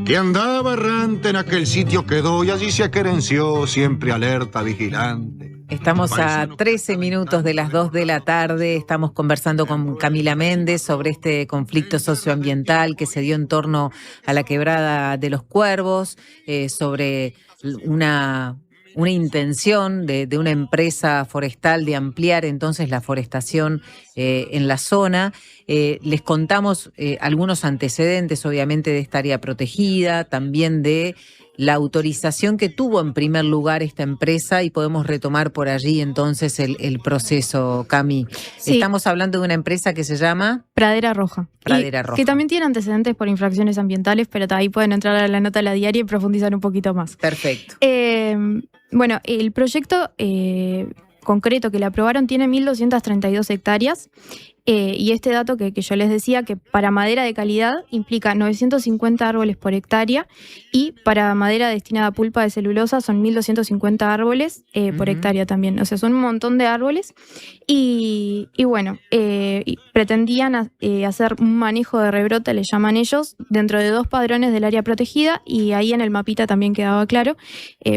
que andaba errante en aquel sitio quedó y allí se aquerenció, siempre alerta, vigilante. Estamos a 13 minutos de las 2 de la tarde, estamos conversando con Camila Méndez sobre este conflicto socioambiental que se dio en torno a la quebrada de los Cuervos, sobre una intención de una empresa forestal de ampliar entonces la forestación en la zona. Les contamos algunos antecedentes, obviamente, de esta área protegida, también de la autorización que tuvo en primer lugar esta empresa y podemos retomar por allí entonces el proceso, Cami. Sí. Estamos hablando de una empresa que se llama Pradera Roja. Pradera Roja. Que también tiene antecedentes por infracciones ambientales, pero ahí pueden entrar a la nota de la diaria y profundizar un poquito más. Perfecto. Bueno, el proyecto concreto que le aprobaron tiene 1.232 hectáreas. Y este dato que yo les decía, que para madera de calidad implica 950 árboles por hectárea y para madera destinada a pulpa de celulosa son 1.250 árboles por hectárea también. O sea, son un montón de árboles y bueno, pretendían hacer un manejo de rebrote, le llaman ellos, dentro de 2 padrones del área protegida y ahí en el mapita también quedaba claro,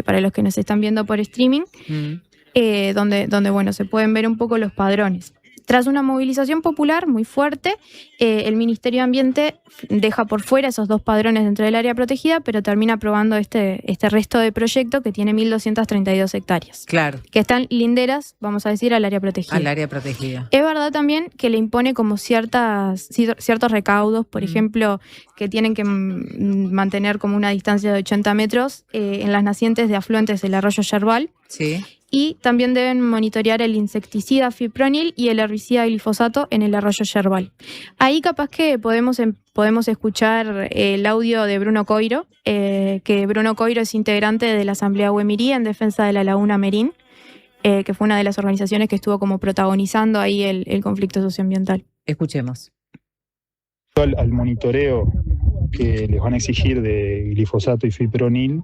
para los que nos están viendo por streaming, donde bueno, se pueden ver un poco los padrones. Tras una movilización popular muy fuerte, el Ministerio de Ambiente deja por fuera esos 2 padrones dentro del área protegida, pero termina aprobando este resto de proyecto que tiene 1.232 hectáreas. Claro. Que están linderas, vamos a decir, al área protegida. Al área protegida. Es verdad también que le impone como ciertos recaudos, por ejemplo, que tienen que mantener como una distancia de 80 metros en las nacientes de afluentes del arroyo Yerbal. Sí. Y también deben monitorear el insecticida fipronil y el herbicida glifosato en el arroyo Yerbal. Ahí capaz que podemos escuchar el audio de Bruno Coiro, que Bruno Coiro es integrante de la Asamblea Huemirí en defensa de la Laguna Merín, que fue una de las organizaciones que estuvo como protagonizando ahí el conflicto socioambiental. Escuchemos. Al monitoreo que les van a exigir de glifosato y fipronil,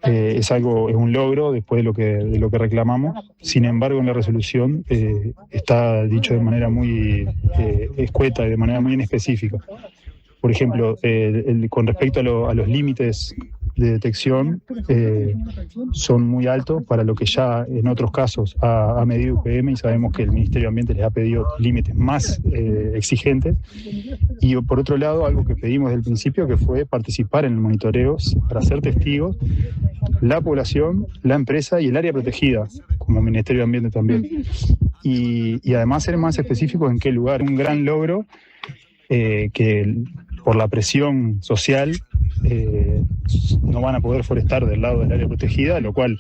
es un logro después de lo que reclamamos. Sin embargo, en la resolución está dicho de manera muy escueta y de manera muy inespecífica. Por ejemplo, con respecto a los límites de detección, son muy altos para lo que ya en otros casos ha medido UPM, y sabemos que el Ministerio de Ambiente les ha pedido límites más exigentes. Y por otro lado, algo que pedimos desde el principio, que fue participar en el monitoreo para ser testigos la población, la empresa y el área protegida, como Ministerio de Ambiente también. Y además ser más específicos en qué lugar. Un gran logro que por la presión social no van a poder forestar del lado del área protegida, lo cual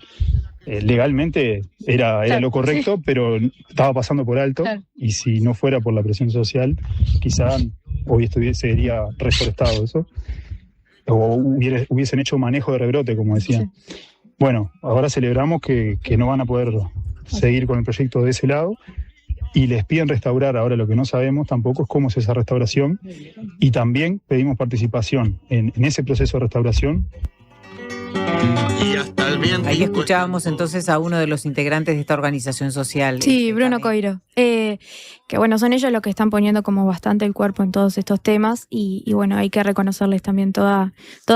legalmente era lo correcto, pero estaba pasando por alto, y si no fuera por la presión social, quizá hoy sería reforestado eso, o hubiesen hecho manejo de rebrote, como decían. Bueno, ahora celebramos que no van a poder seguir con el proyecto de ese lado, y les piden restaurar. Ahora lo que no sabemos tampoco es cómo es esa restauración, y también pedimos participación en ese proceso de restauración. Y hasta el viento. Ahí escuchábamos entonces a uno de los integrantes de esta organización social. Sí, Bruno Coiro. Que bueno, son ellos los que están poniendo como bastante el cuerpo en todos estos temas, y bueno, hay que reconocerles también toda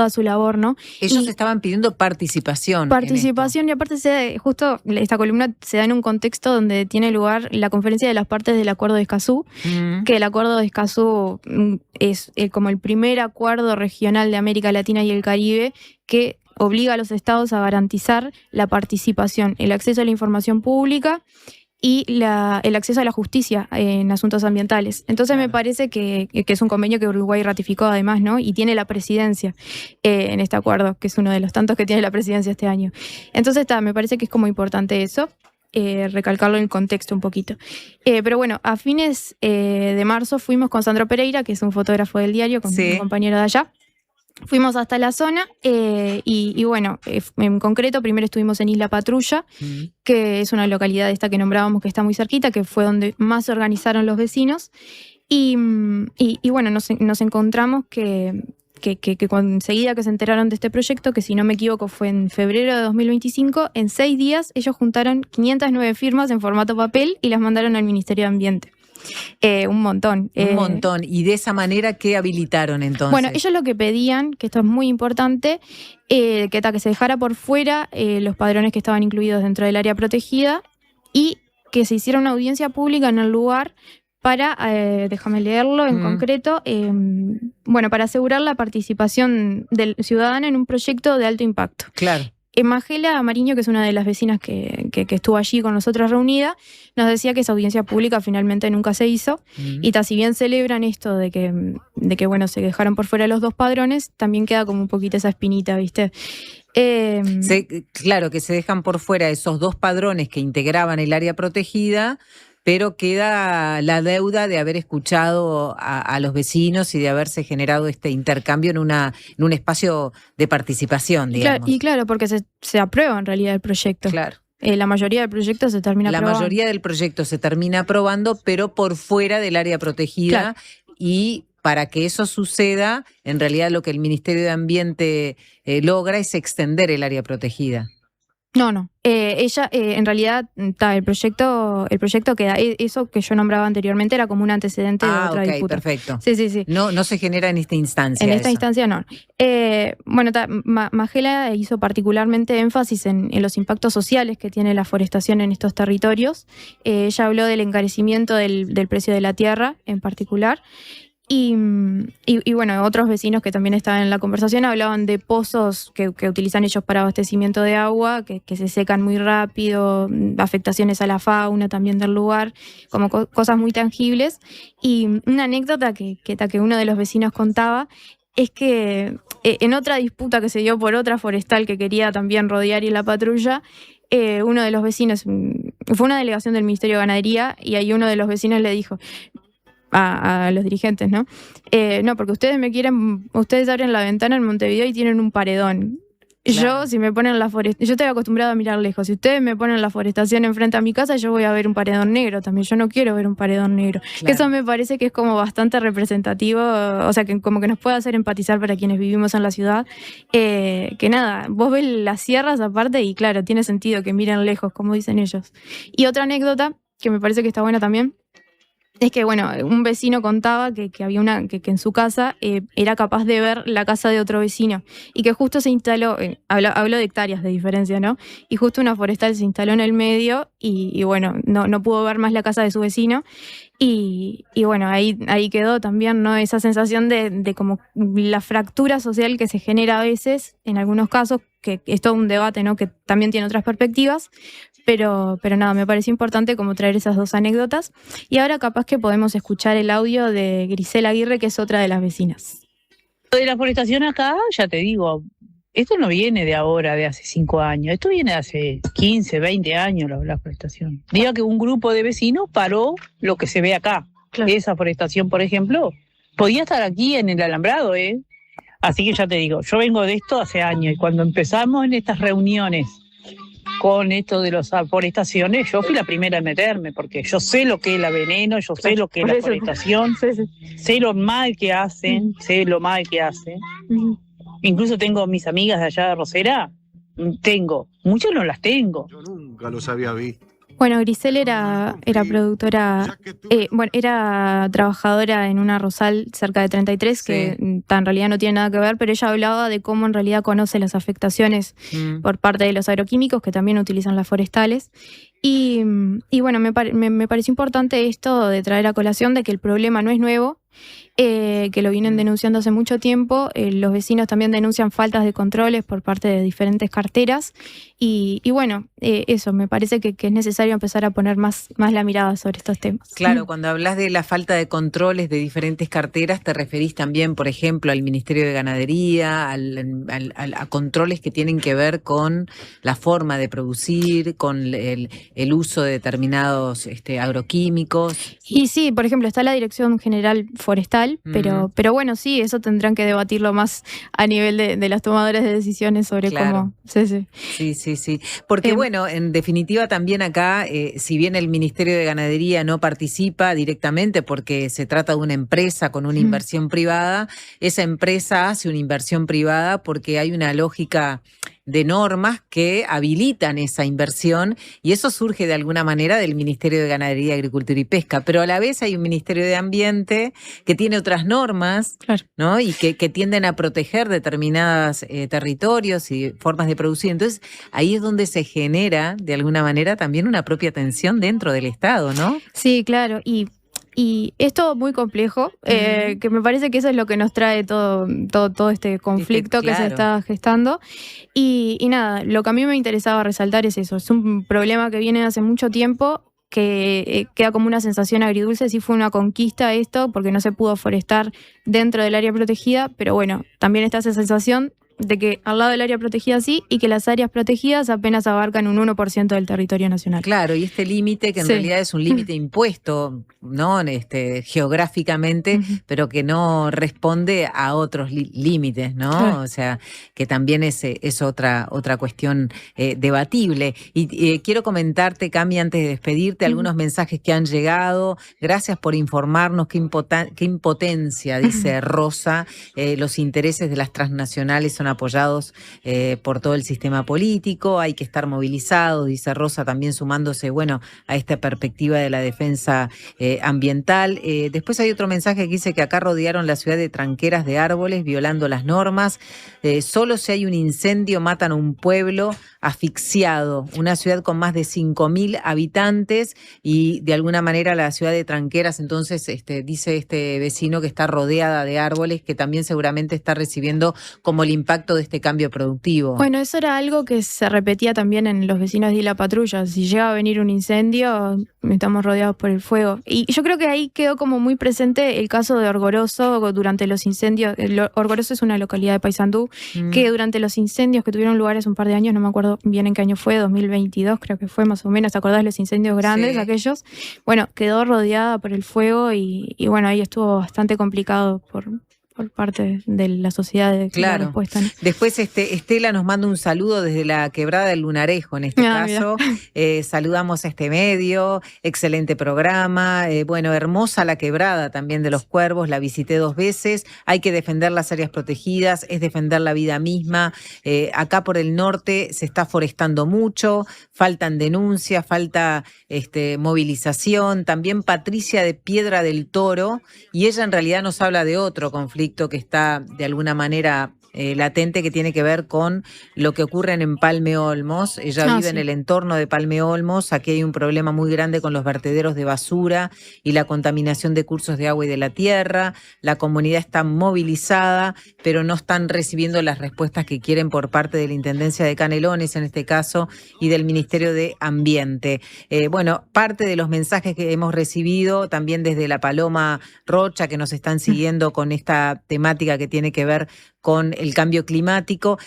su labor, ¿no? Ellos estaban pidiendo participación. Participación, y aparte justo esta columna se da en un contexto donde tiene lugar la conferencia de las partes del Acuerdo de Escazú, que el Acuerdo de Escazú es como el primer acuerdo regional de América Latina y el Caribe que obliga a los estados a garantizar la participación, el acceso a la información pública y el acceso a la justicia en asuntos ambientales. Entonces me parece que es un convenio que Uruguay ratificó además, ¿no? Y tiene la presidencia en este acuerdo, que es uno de los tantos que tiene la presidencia este año. Entonces me parece que es como importante eso, recalcarlo en el contexto un poquito. Pero bueno, a fines de marzo fuimos con Sandro Pereira, que es un fotógrafo del diario, con un compañero de allá. Fuimos hasta la zona y bueno, en concreto primero estuvimos en Isla Patrulla, que es una localidad esta que nombrábamos que está muy cerquita, que fue donde más se organizaron los vecinos, y bueno, nos encontramos que enseguida que se enteraron de este proyecto, que si no me equivoco fue en febrero de 2025, en 6 días ellos juntaron 509 firmas en formato papel y las mandaron al Ministerio de Ambiente. Un montón. Un montón. ¿Y de esa manera qué habilitaron entonces? Bueno, ellos lo que pedían, que esto es muy importante, que se dejara por fuera los padrones que estaban incluidos dentro del área protegida, y que se hiciera una audiencia pública en el lugar para, déjame leerlo en concreto, bueno, para asegurar la participación del ciudadano en un proyecto de alto impacto. Claro. Magela Mariño, que es una de las vecinas que estuvo allí con nosotros reunida, nos decía que esa audiencia pública finalmente nunca se hizo, y si bien celebran esto de que bueno, se dejaron por fuera los 2 padrones, también queda como un poquito esa espinita, ¿viste? Claro, que se dejan por fuera esos 2 padrones que integraban el área protegida, pero queda la deuda de haber escuchado a los vecinos y de haberse generado este intercambio en un espacio de participación, digamos. Claro, porque se aprueba en realidad el proyecto. Claro. La mayoría del proyecto se termina aprobando. La mayoría del proyecto se termina aprobando, pero por fuera del área protegida. Claro. Y para que eso suceda, en realidad lo que el Ministerio de Ambiente logra es extender el área protegida. No. Ella, en realidad, el proyecto queda. Eso que yo nombraba anteriormente era como un antecedente de otra disputa. Perfecto. Sí. No se genera en esta instancia. En esta instancia no. Bueno, Magela hizo particularmente énfasis en los impactos sociales que tiene la forestación en estos territorios. Ella habló del encarecimiento del precio de la tierra en particular. Y bueno, otros vecinos que también estaban en la conversación hablaban de pozos que utilizan ellos para abastecimiento de agua, que se secan muy rápido, afectaciones a la fauna también del lugar, como cosas muy tangibles. Y una anécdota que uno de los vecinos contaba es que en otra disputa que se dio por otra forestal que quería también rodear Isla Patrulla, uno de los vecinos, fue una delegación del Ministerio de Ganadería, y ahí uno de los vecinos le dijo a los dirigentes, ¿no? No, porque ustedes abren la ventana en Montevideo y tienen un paredón. Claro. Si me ponen yo estoy acostumbrado a mirar lejos. Si ustedes me ponen la forestación enfrente a mi casa, yo voy a ver un paredón negro también. Yo no quiero ver un paredón negro. Claro. Que eso me parece que es como bastante representativo, o sea, que como que nos puede hacer empatizar para quienes vivimos en la ciudad. Que nada, vos ves las sierras aparte y claro, tiene sentido que miren lejos, como dicen ellos. Y otra anécdota que me parece que está buena también, es que, bueno, un vecino contaba que había que en su casa era capaz de ver la casa de otro vecino, y que justo se instaló, habló de hectáreas de diferencia, ¿no? Y justo una forestal se instaló en el medio y bueno, no pudo ver más la casa de su vecino. Y bueno, ahí quedó también, ¿no? Esa sensación de como la fractura social que se genera a veces, en algunos casos, que es todo un debate, ¿no? Que también tiene otras perspectivas, pero nada, me pareció importante como traer esas 2 anécdotas. Y ahora capaz que podemos escuchar el audio de Grisela Aguirre, que es otra de las vecinas. De la forestación acá, ya te digo, esto no viene de ahora, de hace 5 años, esto viene de hace 15, 20 años la forestación. Diga que un grupo de vecinos paró lo que se ve acá. Claro. Esa forestación, por ejemplo, podía estar aquí en el alambrado, ¿eh? Así que ya te digo, yo vengo de esto hace años y cuando empezamos en estas reuniones con esto de las forestaciones, yo fui la primera en meterme, porque yo sé lo que es la veneno, yo sé lo que es la forestación, sé lo mal que hacen, Incluso tengo mis amigas de allá de Rosera, muchas no las tengo. Yo nunca los había visto. Bueno, Grisel era productora, era trabajadora en una rosal cerca de 33, que en realidad no tiene nada que ver, pero ella hablaba de cómo en realidad conoce las afectaciones por parte de los agroquímicos, que también utilizan las forestales. Y bueno, me pareció importante esto de traer a colación de que el problema no es nuevo, que lo vienen denunciando hace mucho tiempo. Los vecinos también denuncian faltas de controles por parte de diferentes carteras y bueno, eso, me parece que es necesario empezar a poner más la mirada sobre estos temas. Claro, cuando hablas de la falta de controles de diferentes carteras, te referís también, por ejemplo, al Ministerio de Ganadería, a controles que tienen que ver con la forma de producir, con el uso de determinados agroquímicos. Y sí, por ejemplo, está la Dirección General Forestal, pero bueno, sí, eso tendrán que debatirlo más a nivel de los tomadores de decisiones sobre cómo. Sí. Porque bueno, en definitiva también acá, si bien el Ministerio de Ganadería no participa directamente porque se trata de una empresa con una inversión privada, esa empresa hace una inversión privada porque hay una lógica de normas que habilitan esa inversión y eso surge de alguna manera del Ministerio de Ganadería, Agricultura y Pesca, pero a la vez hay un Ministerio de Ambiente que tiene otras normas, ¿no? Y que tienden a proteger determinados territorios y formas de producir. Entonces ahí es donde se genera de alguna manera también una propia tensión dentro del Estado, ¿no? Sí, claro, y es todo muy complejo, que me parece que eso es lo que nos trae todo este conflicto que se está gestando. Y nada, lo que a mí me interesaba resaltar es eso, es un problema que viene hace mucho tiempo, que queda como una sensación agridulce. Sí fue una conquista esto, porque no se pudo forestar dentro del área protegida, pero bueno, también está esa sensación de que al lado del área protegida sí, y que las áreas protegidas apenas abarcan un 1% del territorio nacional. Claro, y este límite que en realidad es un límite impuesto, ¿no? Geográficamente, pero que no responde a otros límites, ¿no? Claro. O sea, que también es otra cuestión debatible. Y quiero comentarte, Cami, antes de despedirte, algunos mensajes que han llegado. Gracias por informarnos, qué impotencia, dice Rosa, los intereses de las transnacionales son apoyados por todo el sistema político, hay que estar movilizados, dice Rosa, también sumándose, bueno, a esta perspectiva de la defensa ambiental. Después hay otro mensaje que dice que acá rodearon la ciudad de tranqueras de árboles, violando las normas. Solo si hay un incendio matan a un pueblo asfixiado, una ciudad con más de 5.000 habitantes y de alguna manera la ciudad de Tranqueras, entonces dice este vecino que está rodeada de árboles, que también seguramente está recibiendo como el impacto de este cambio productivo. Bueno, eso era algo que se repetía también en los vecinos de la patrulla. Si llega a venir un incendio, estamos rodeados por el fuego. Y yo creo que ahí quedó como muy presente el caso de Orgoroso durante los incendios. Orgoroso es una localidad de Paysandú que durante los incendios que tuvieron lugar hace un par de años, no me acuerdo bien en qué año fue, 2022 creo que fue más o menos, ¿te acordás de los incendios grandes aquellos? Bueno, quedó rodeada por el fuego y bueno, ahí estuvo bastante complicado por parte de la sociedad de la respuesta, ¿no? Después Estela nos manda un saludo desde la Quebrada del Lunarejo, en este caso. Saludamos a este medio, excelente programa. Bueno, hermosa la Quebrada también de los Cuervos, la visité 2 veces. Hay que defender las áreas protegidas, es defender la vida misma. Acá por el norte se está forestando mucho, faltan denuncias, falta movilización. También Patricia de Piedra del Toro, y ella en realidad nos habla de otro conflicto que está de alguna manera latente, que tiene que ver con lo que ocurre en Empalme Olmos. Ella vive en el entorno de Empalme Olmos. Aquí hay un problema muy grande con los vertederos de basura y la contaminación de cursos de agua y de la tierra. La comunidad está movilizada, pero no están recibiendo las respuestas que quieren por parte de la Intendencia de Canelones, en este caso, y del Ministerio de Ambiente. Bueno, parte de los mensajes que hemos recibido también desde La Paloma Rocha, que nos están siguiendo con esta temática que tiene que ver con el cambio climático.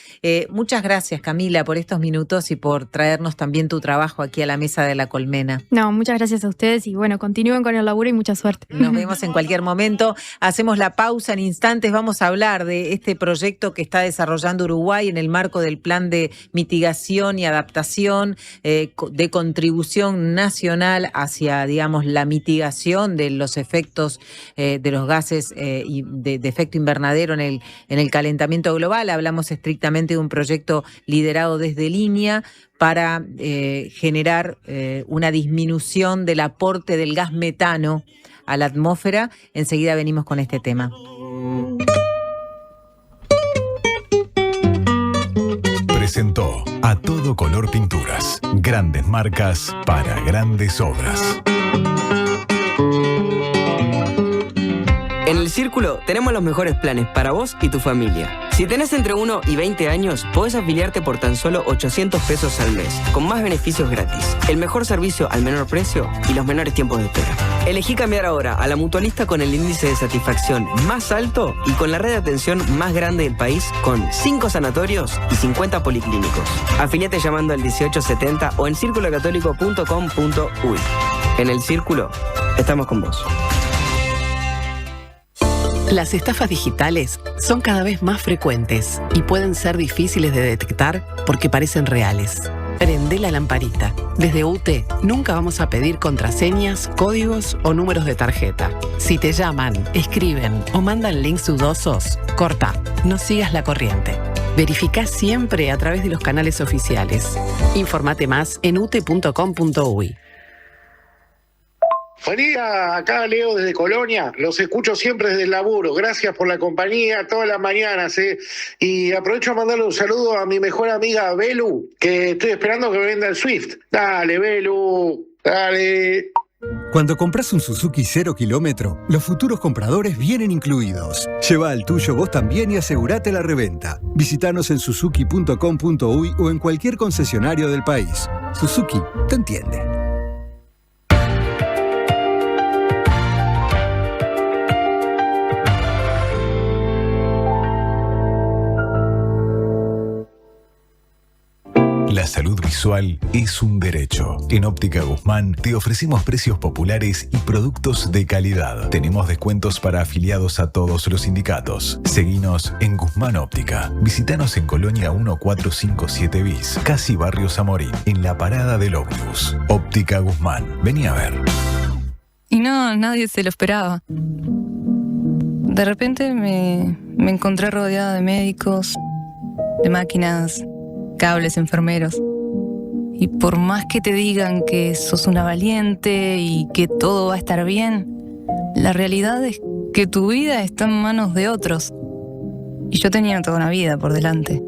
Muchas gracias, Camila, por estos minutos y por traernos también tu trabajo aquí a la mesa de La Colmena. No, muchas gracias a ustedes y bueno, continúen con el laburo y mucha suerte. Nos vemos en cualquier momento. Hacemos la pausa en instantes. Vamos a hablar de este proyecto que está desarrollando Uruguay en el marco del Plan de Mitigación y Adaptación de Contribución Nacional hacia, digamos, la mitigación de los efectos de los gases y de efecto invernadero en el calentamiento global. Hablamos estrictamente de un proyecto liderado desde Línea para generar una disminución del aporte del gas metano a la atmósfera. Enseguida venimos con este tema. Presentó A Todo Color Pinturas. Grandes marcas para grandes obras. En El Círculo tenemos los mejores planes para vos y tu familia. Si tenés entre 1 y 20 años, podés afiliarte por tan solo 800 pesos al mes, con más beneficios gratis, el mejor servicio al menor precio y los menores tiempos de espera. Elegí cambiar ahora a la mutualista con el índice de satisfacción más alto y con la red de atención más grande del país, con 5 sanatorios y 50 policlínicos. Afiliate llamando al 1870 o en circulocatólico.com.uy. En El Círculo, estamos con vos. Las estafas digitales son cada vez más frecuentes y pueden ser difíciles de detectar porque parecen reales. Prende la lamparita. Desde UTE nunca vamos a pedir contraseñas, códigos o números de tarjeta. Si te llaman, escriben o mandan links dudosos, corta, no sigas la corriente. Verificá siempre a través de los canales oficiales. Informate más en ute.com.uy. Buen día, acá Leo desde Colonia, los escucho siempre desde el laburo, gracias por la compañía todas las mañanas, y aprovecho a mandarle un saludo a mi mejor amiga Belu, que estoy esperando que venda el Swift. Dale, Belu, dale. Cuando compras un Suzuki 0 kilómetro, los futuros compradores vienen incluidos. Lleva el tuyo vos también y asegurate la reventa. Visítanos en suzuki.com.uy o en cualquier concesionario del país. Suzuki te entiende. La salud visual es un derecho. En Óptica Guzmán te ofrecemos precios populares y productos de calidad. Tenemos descuentos para afiliados a todos los sindicatos. Seguinos en Guzmán Óptica. Visítanos en Colonia 1457 bis, casi Barrio Zamorín, en la parada del ómnibus. Óptica Guzmán. Vení a ver. Y no, nadie se lo esperaba. De repente me encontré rodeada de médicos, de máquinas, cables, enfermeros. Y por más que te digan que sos una valiente y que todo va a estar bien, la realidad es que tu vida está en manos de otros. Y yo tenía toda una vida por delante.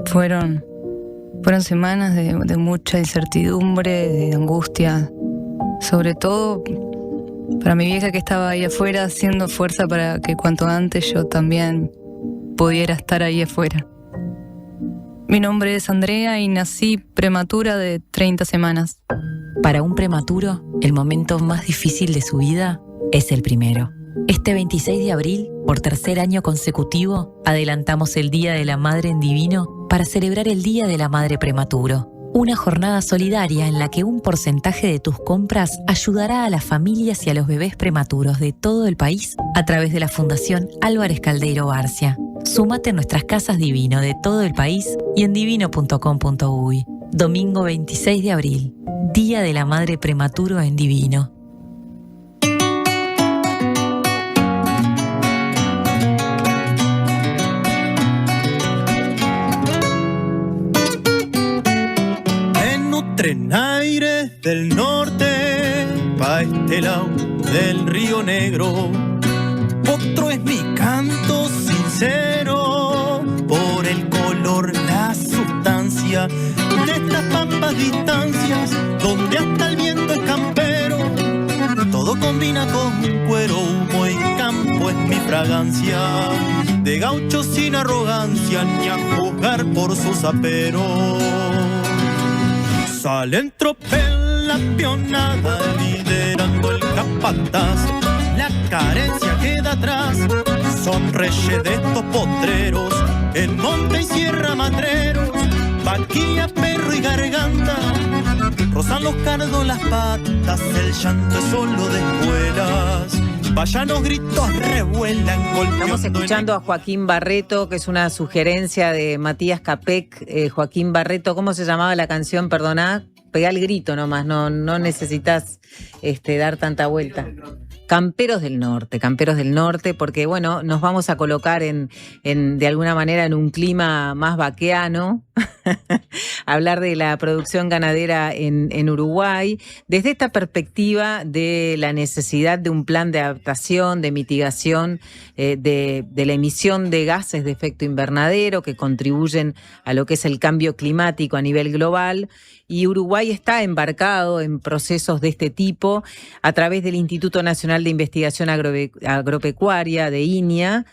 Fueron semanas de mucha incertidumbre, de angustia, sobre todo para mi vieja que estaba ahí afuera haciendo fuerza para que cuanto antes yo también pudiera estar ahí afuera. Mi nombre es Andrea y nací prematura de 30 semanas. Para un prematuro, el momento más difícil de su vida es el primero. Este 26 de abril, por tercer año consecutivo, adelantamos el Día de la Madre en Divino para celebrar el Día de la Madre Prematuro. Una jornada solidaria en la que un porcentaje de tus compras ayudará a las familias y a los bebés prematuros de todo el país a través de la Fundación Álvarez Caldeiro Barcia. Súmate en nuestras casas Divino de todo el país y en divino.com.uy. Domingo 26 de abril, Día de la Madre Prematuro en Divino. Tren aire del norte, pa' este lado del Río Negro. Otro es mi canto sincero, por el color, la sustancia de estas pampas distancias, donde hasta el viento es campero. Todo combina con cuero, humo y campo es mi fragancia. De gaucho sin arrogancia, ni a juzgar por sus aperos. Sale en tropel la pionada, liderando el capataz. La carencia queda atrás, son reyes de estos potreros, en monte y sierra matreros, vaquilla, perro y garganta, rozan los cardos las patas, el llanto es solo de espuelas. Vayan los gritos revuelan. Estamos escuchando a Joaquín Barreto, que es una sugerencia de Matías Capek. Joaquín Barreto, ¿cómo se llamaba la canción? Perdoná, pegá el grito nomás, no necesitas dar tanta vuelta. Camperos del Norte, porque bueno, nos vamos a colocar de alguna manera en un clima más vaqueano, hablar de la producción ganadera en Uruguay, desde esta perspectiva de la necesidad de un plan de adaptación, de mitigación de la emisión de gases de efecto invernadero que contribuyen a lo que es el cambio climático a nivel global. Y Uruguay está embarcado en procesos de este tipo a través del Instituto Nacional de Investigación Agropecuaria, de INIA.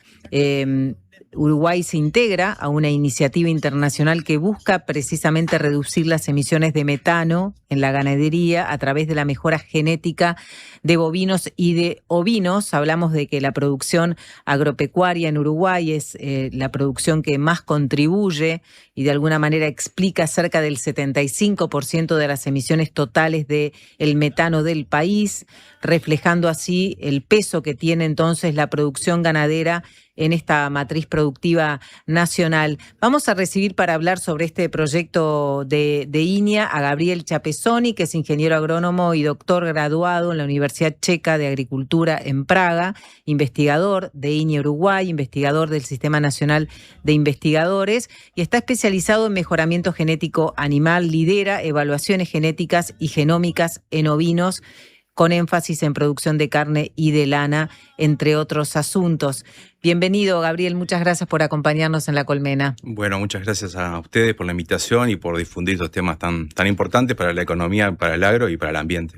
Uruguay se integra a una iniciativa internacional que busca precisamente reducir las emisiones de metano en la ganadería a través de la mejora genética de bovinos y de ovinos. Hablamos de que la producción agropecuaria en Uruguay es la producción que más contribuye y de alguna manera explica cerca del 75% de las emisiones totales del metano del país, reflejando así el peso que tiene entonces la producción ganadera en esta matriz productiva nacional. Vamos a recibir para hablar sobre este proyecto de INIA a Gabriel Chapesoni, que es ingeniero agrónomo y doctor graduado en la Universidad Checa de Agricultura en Praga, investigador de INIA Uruguay, investigador del Sistema Nacional de Investigadores y está especializado en mejoramiento genético animal, lidera evaluaciones genéticas y genómicas en ovinos, con énfasis en producción de carne y de lana, entre otros asuntos. Bienvenido, Gabriel, muchas gracias por acompañarnos en La Colmena. Bueno, muchas gracias a ustedes por la invitación y por difundir estos temas tan importantes para la economía, para el agro y para el ambiente.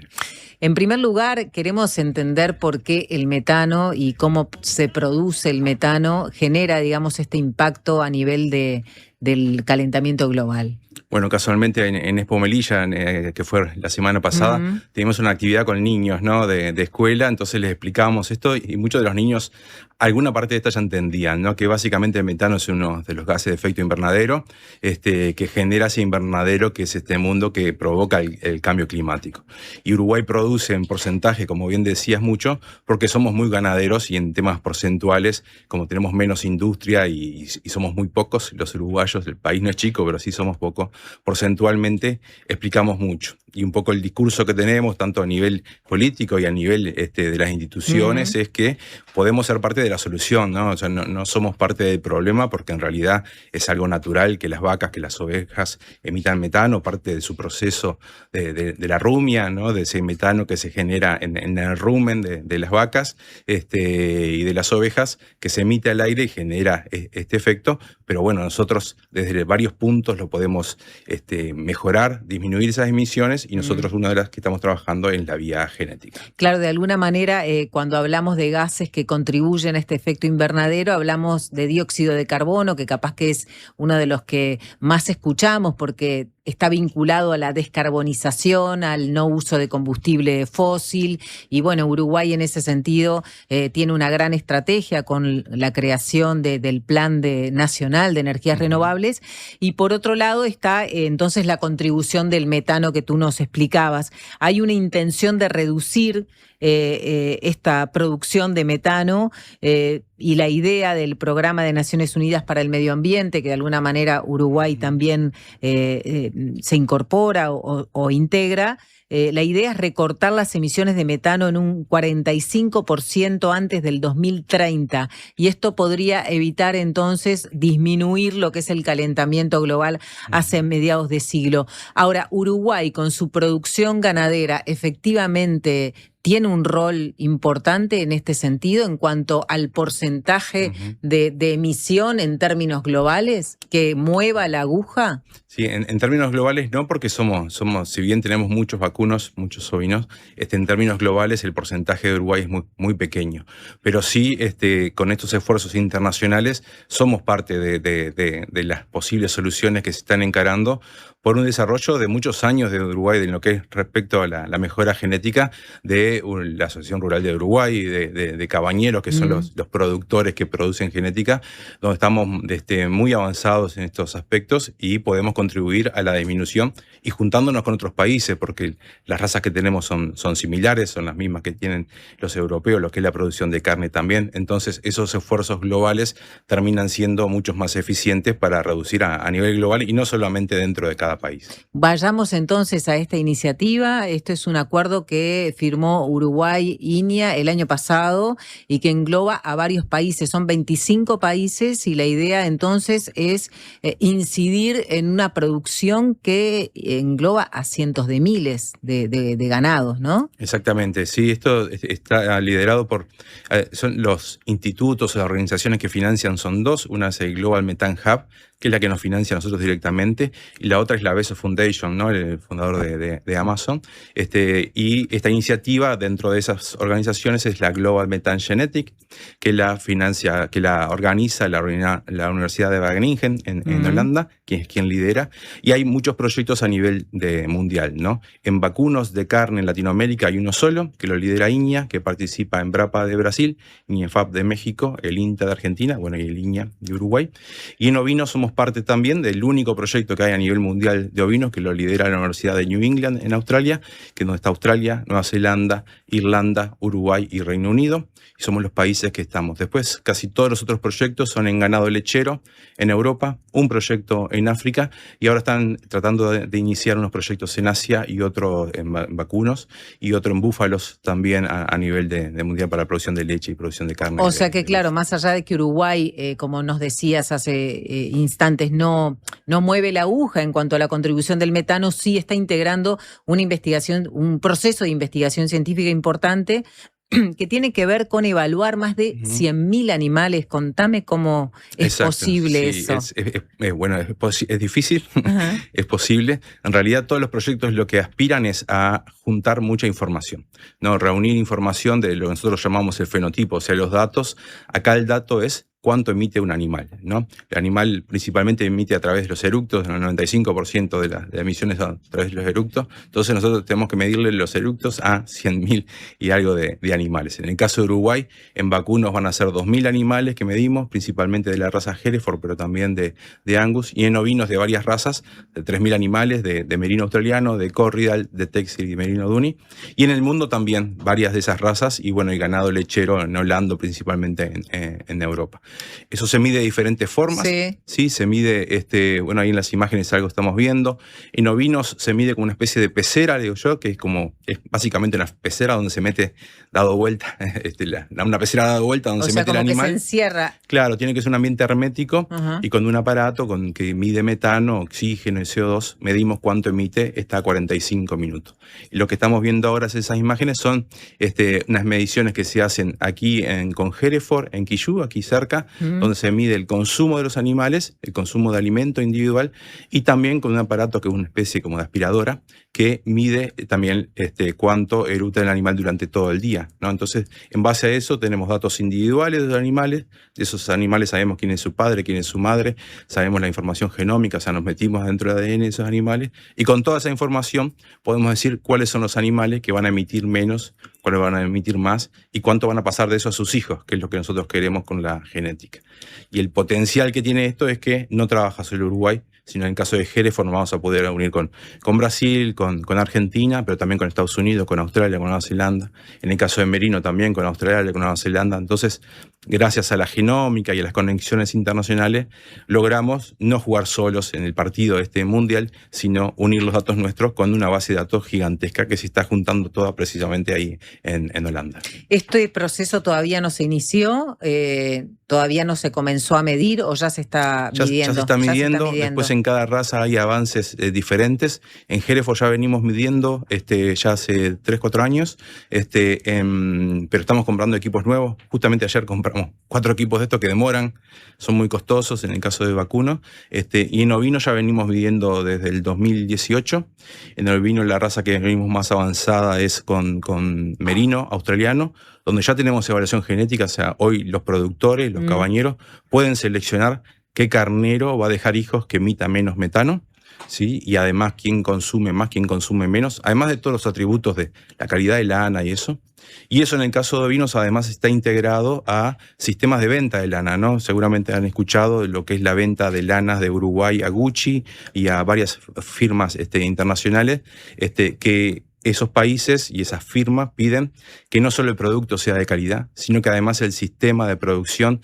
En primer lugar, queremos entender por qué el metano y cómo se produce el metano genera, digamos, este impacto a nivel del calentamiento global. Bueno, casualmente en Expo Melilla, que fue la semana pasada, tuvimos una actividad con niños, ¿no? de escuela, entonces les explicábamos esto y muchos de los niños, alguna parte de esta ya entendían, ¿no? Que básicamente el metano es uno de los gases de efecto invernadero, que genera ese invernadero que es este mundo que provoca el cambio climático. Y Uruguay produce en porcentaje, como bien decías, mucho, porque somos muy ganaderos y en temas porcentuales, como tenemos menos industria y somos muy pocos, los uruguayos, el país no es chico, pero sí somos pocos, porcentualmente explicamos mucho. Y un poco el discurso que tenemos, tanto a nivel político y a nivel de las instituciones, es que podemos ser parte de la solución, ¿no? O sea, no somos parte del problema porque en realidad es algo natural que las vacas, que las ovejas emitan metano, parte de su proceso de la rumia, ¿no? De ese metano que se genera en el rumen de las vacas y de las ovejas, que se emite al aire y genera este efecto. Pero bueno, nosotros desde varios puntos lo podemos mejorar, disminuir esas emisiones y nosotros una de las que estamos trabajando en la vía genética. Claro, de alguna manera cuando hablamos de gases que contribuyen a este efecto invernadero, hablamos de dióxido de carbono, que capaz que es uno de los que más escuchamos porque está vinculado a la descarbonización, al no uso de combustible fósil y bueno, Uruguay en ese sentido tiene una gran estrategia con la creación del Plan Nacional de Energías Renovables y por otro lado está entonces la contribución del metano que tú nos explicabas. Hay una intención de reducir esta producción de metano y la idea del Programa de Naciones Unidas para el Medio Ambiente, que de alguna manera Uruguay también se incorpora o integra. La idea es recortar las emisiones de metano en un 45% antes del 2030 y esto podría evitar entonces disminuir lo que es el calentamiento global hacia mediados de siglo. Ahora, Uruguay con su producción ganadera efectivamente tiene un rol importante en este sentido en cuanto al porcentaje de emisión en términos globales que mueva la aguja. Sí, en términos globales no, porque somos, si bien tenemos muchos vacunos, muchos ovinos, en términos globales el porcentaje de Uruguay es muy pequeño. Pero sí, con estos esfuerzos internacionales somos parte de las posibles soluciones que se están encarando por un desarrollo de muchos años de Uruguay en lo que es respecto a la mejora genética de la Asociación Rural de Uruguay, de Cabañeros, que son los productores que producen genética, donde estamos muy avanzados en estos aspectos y podemos contribuir a la disminución y juntándonos con otros países, porque las razas que tenemos son similares, son las mismas que tienen los europeos, lo que es la producción de carne también. Entonces, esos esfuerzos globales terminan siendo muchos más eficientes para reducir a nivel global y no solamente dentro de cada país. Vayamos entonces a esta iniciativa. Esto es un acuerdo que firmó Uruguay-INIA el año pasado y que engloba a varios países. Son 25 países y la idea entonces es incidir en una producción que engloba a cientos de miles de ganados, ¿no? Exactamente, sí, esto está liderado por son los institutos o las organizaciones que financian, son dos. Una es el Global Methane Hub, que es la que nos financia a nosotros directamente, y la otra es la Bezos Foundation, ¿no? El fundador de Amazon. Y esta iniciativa dentro de esas organizaciones es la Global Methane Genetic, que la financia, que la organiza la Universidad de Wageningen en Holanda, que es quien lidera, y hay muchos proyectos a nivel mundial, ¿no? En vacunos de carne en Latinoamérica hay uno solo, que lo lidera INIA, que participa en BRAPA de Brasil, INEFAP de México, el INTA de Argentina, bueno, y el INIA de Uruguay. Y en ovinos somos parte también del único proyecto que hay a nivel mundial de ovinos, que lo lidera la Universidad de New England en Australia, que es donde está Australia, Nueva Zelanda, Irlanda, Uruguay y Reino Unido. Y somos los países que estamos. Después, casi todos los otros proyectos son en ganado lechero en Europa, un proyecto en África, y ahora están tratando de iniciar unos proyectos en Asia y otro en vacunos y otro en búfalos también a nivel de mundial para la producción de leche y producción de carne. O sea que, claro, más allá de que Uruguay, como nos decías hace instantes, no mueve la aguja en cuanto a la contribución del metano, sí está integrando una investigación, un proceso de investigación científica importante que tiene que ver con evaluar más de 100.000 animales. Contame cómo es posible eso. Bueno, es difícil, es posible. En realidad todos los proyectos lo que aspiran es a juntar mucha información, ¿no? Reunir información de lo que nosotros llamamos el fenotipo, o sea, los datos. Acá el dato es cuánto emite un animal, ¿no? El animal principalmente emite a través de los eructos, el 95% de las emisiones a través de los eructos. Entonces nosotros tenemos que medirle los eructos a 100.000 y algo de animales. En el caso de Uruguay, en vacunos van a ser 2.000 animales que medimos, principalmente de la raza Hereford, pero también de Angus, y en ovinos de varias razas, de 3.000 animales, de merino australiano, de Corriedale, de Texel y merino Dunny. Y en el mundo también varias de esas razas, y bueno, el ganado lechero en Holanda, principalmente en Europa. Eso se mide de diferentes formas. Sí, se mide, bueno, ahí en las imágenes algo estamos viendo. En ovinos se mide como una especie de pecera, digo yo, que es básicamente una pecera donde se mete dado vuelta, una pecera dado vuelta donde se mete el animal. Que se encierra. Claro, tiene que ser un ambiente hermético y con un aparato que mide metano, oxígeno y CO2, medimos cuánto emite, está a 45 minutos. Y lo que estamos viendo ahora, esas imágenes, son unas mediciones que se hacen aquí con Hereford, en Quillú, aquí cerca, donde se mide el consumo de los animales, el consumo de alimento individual, y también con un aparato que es una especie como de aspiradora, que mide también cuánto eructa el animal durante todo el día, ¿no? Entonces, en base a eso tenemos datos individuales de los animales. De esos animales sabemos quién es su padre, quién es su madre, sabemos la información genómica, o sea, nos metimos dentro del ADN de esos animales, y con toda esa información podemos decir cuáles son los animales que van a emitir menos, cuáles van a emitir más, y cuánto van a pasar de eso a sus hijos, que es lo que nosotros queremos con la genética. Y el potencial que tiene esto es que no trabaja solo Uruguay, sino en el caso de Hereford nos vamos a poder unir con Brasil, con Argentina, pero también con Estados Unidos, con Australia, con Nueva Zelanda. En el caso de merino también con Australia, con Nueva Zelanda. Entonces, gracias a la genómica y a las conexiones internacionales, logramos no jugar solos en el partido mundial, sino unir los datos nuestros con una base de datos gigantesca que se está juntando toda precisamente ahí en Holanda. Este proceso todavía no se inició, ¿Todavía no se comenzó a medir o ya se está midiendo? Ya se está midiendo. Después en cada raza hay avances diferentes. En Hereford ya venimos midiendo ya hace 3-4 años, pero estamos comprando equipos nuevos. Justamente ayer compramos 4 equipos de estos que demoran, son muy costosos en el caso de vacuno. Y en ovino ya venimos midiendo desde el 2018. En el ovino la raza que venimos más avanzada es con merino australiano, donde ya tenemos evaluación genética. O sea, hoy los productores, los cabañeros, pueden seleccionar qué carnero va a dejar hijos que emita menos metano, ¿sí? Y además quién consume más, quién consume menos, además de todos los atributos de la calidad de lana y eso. Y eso en el caso de ovinos además está integrado a sistemas de venta de lana, ¿no? Seguramente han escuchado de lo que es la venta de lanas de Uruguay a Gucci y a varias firmas internacionales, que esos países y esas firmas piden que no solo el producto sea de calidad, sino que además el sistema de producción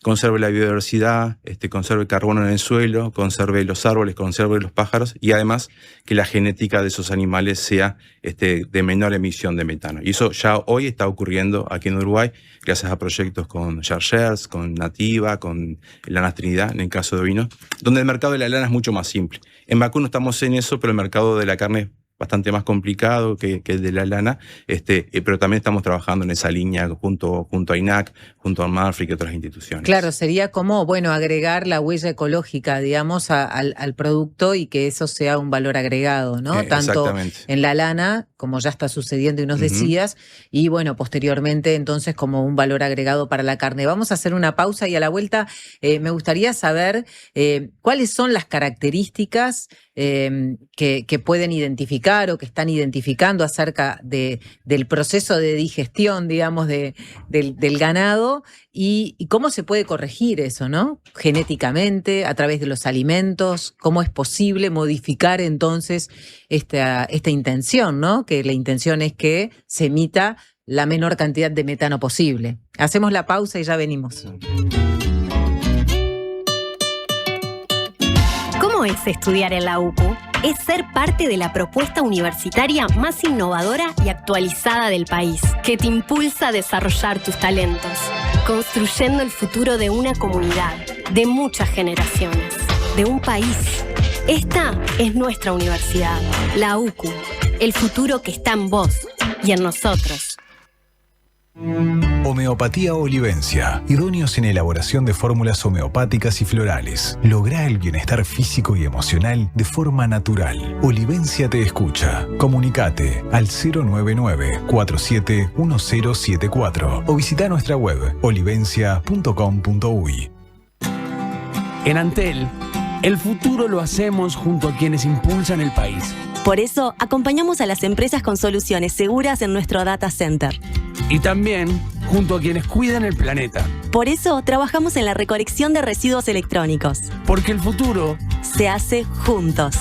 conserve la biodiversidad, conserve el carbono en el suelo, conserve los árboles, conserve los pájaros y además que la genética de esos animales sea de menor emisión de metano. Y eso ya hoy está ocurriendo aquí en Uruguay gracias a proyectos con Chargers, con Nativa, con Lanas Trinidad, en el caso de ovinos, donde el mercado de la lana es mucho más simple. En vacuno estamos en eso, pero el mercado de la carne es bastante más complicado que el de la lana, pero también estamos trabajando en esa línea junto a INAC, junto a Marfrig y otras instituciones. Claro, sería como, agregar la huella ecológica, digamos, al producto y que eso sea un valor agregado, ¿no? Tanto en la lana, como ya está sucediendo y nos decías, y posteriormente entonces como un valor agregado para la carne. Vamos a hacer una pausa y a la vuelta me gustaría saber cuáles son las características que pueden identificar o que están identificando acerca del proceso de digestión, digamos, del ganado y cómo se puede corregir eso, ¿no? Genéticamente, a través de los alimentos, cómo es posible modificar entonces esta intención, ¿no? Que la intención es que se emita la menor cantidad de metano posible. Hacemos la pausa y ya venimos. ¿Cómo es estudiar en la UCU? Es ser parte de la propuesta universitaria más innovadora y actualizada del país, que te impulsa a desarrollar tus talentos, construyendo el futuro de una comunidad, de muchas generaciones, de un país. Esta es nuestra universidad, la UCU, el futuro que está en vos y en nosotros. Homeopatía Olivencia, idóneos en elaboración de fórmulas homeopáticas y florales. Logra el bienestar físico y emocional de forma natural. Olivencia te escucha. Comunicate al 099-471074 o visita nuestra web olivencia.com.uy. En Antel, el futuro lo hacemos junto a quienes impulsan el país. Por eso, acompañamos a las empresas con soluciones seguras en nuestro data center. Y también junto a quienes cuidan el planeta. Por eso, trabajamos en la recolección de residuos electrónicos. Porque el futuro se hace juntos.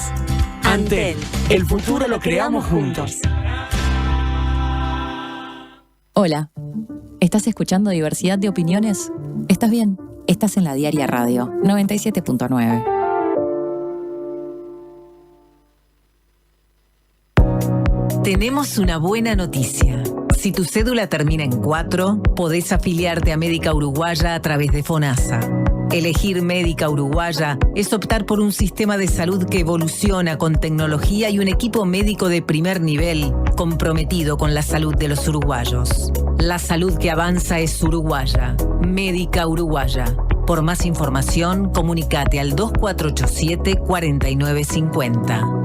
Antel, el futuro lo creamos juntos. Hola, ¿estás escuchando Diversidad de Opiniones? ¿Estás bien? Estás en la Diaria Radio 97.9. Tenemos una buena noticia. Si tu cédula termina en 4, podés afiliarte a Médica Uruguaya a través de FONASA. Elegir Médica Uruguaya es optar por un sistema de salud que evoluciona con tecnología y un equipo médico de primer nivel comprometido con la salud de los uruguayos. La salud que avanza es uruguaya. Médica Uruguaya. Por más información, comunicate al 2487-4950.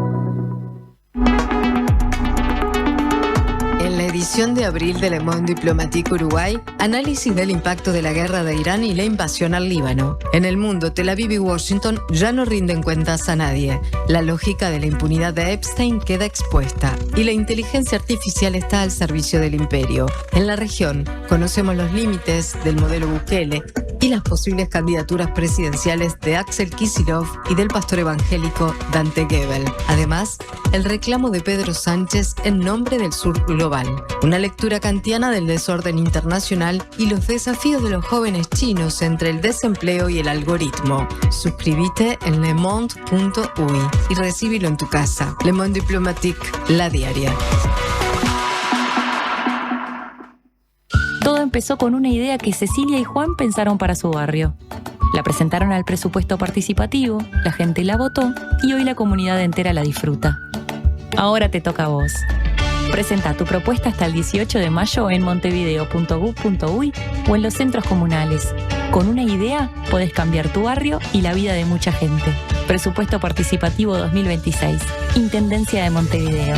En la edición de abril de Le Monde Diplomatique Uruguay, análisis del impacto de la guerra de Irán y la invasión al Líbano. En el mundo, Tel Aviv y Washington ya no rinden cuentas a nadie. La lógica de la impunidad de Epstein queda expuesta y la inteligencia artificial está al servicio del imperio. En la región, conocemos los límites del modelo Bukele y las posibles candidaturas presidenciales de Axel Kicillof y del pastor evangélico Dante Gebel. Además, el reclamo de Pedro Sánchez en nombre del sur global. Una lectura kantiana del desorden internacional y los desafíos de los jóvenes chinos entre el desempleo y el algoritmo. Suscríbete en lemonde.uy y recíbelo en tu casa. Le Monde Diplomatique, la diaria. Todo empezó con una idea que Cecilia y Juan pensaron para su barrio. La presentaron al presupuesto participativo, la gente la votó y hoy la comunidad entera la disfruta. Ahora te toca a vos. Presenta tu propuesta hasta el 18 de mayo en montevideo.gov.uy o en los centros comunales. Con una idea podés cambiar tu barrio y la vida de mucha gente. Presupuesto Participativo 2026. Intendencia de Montevideo.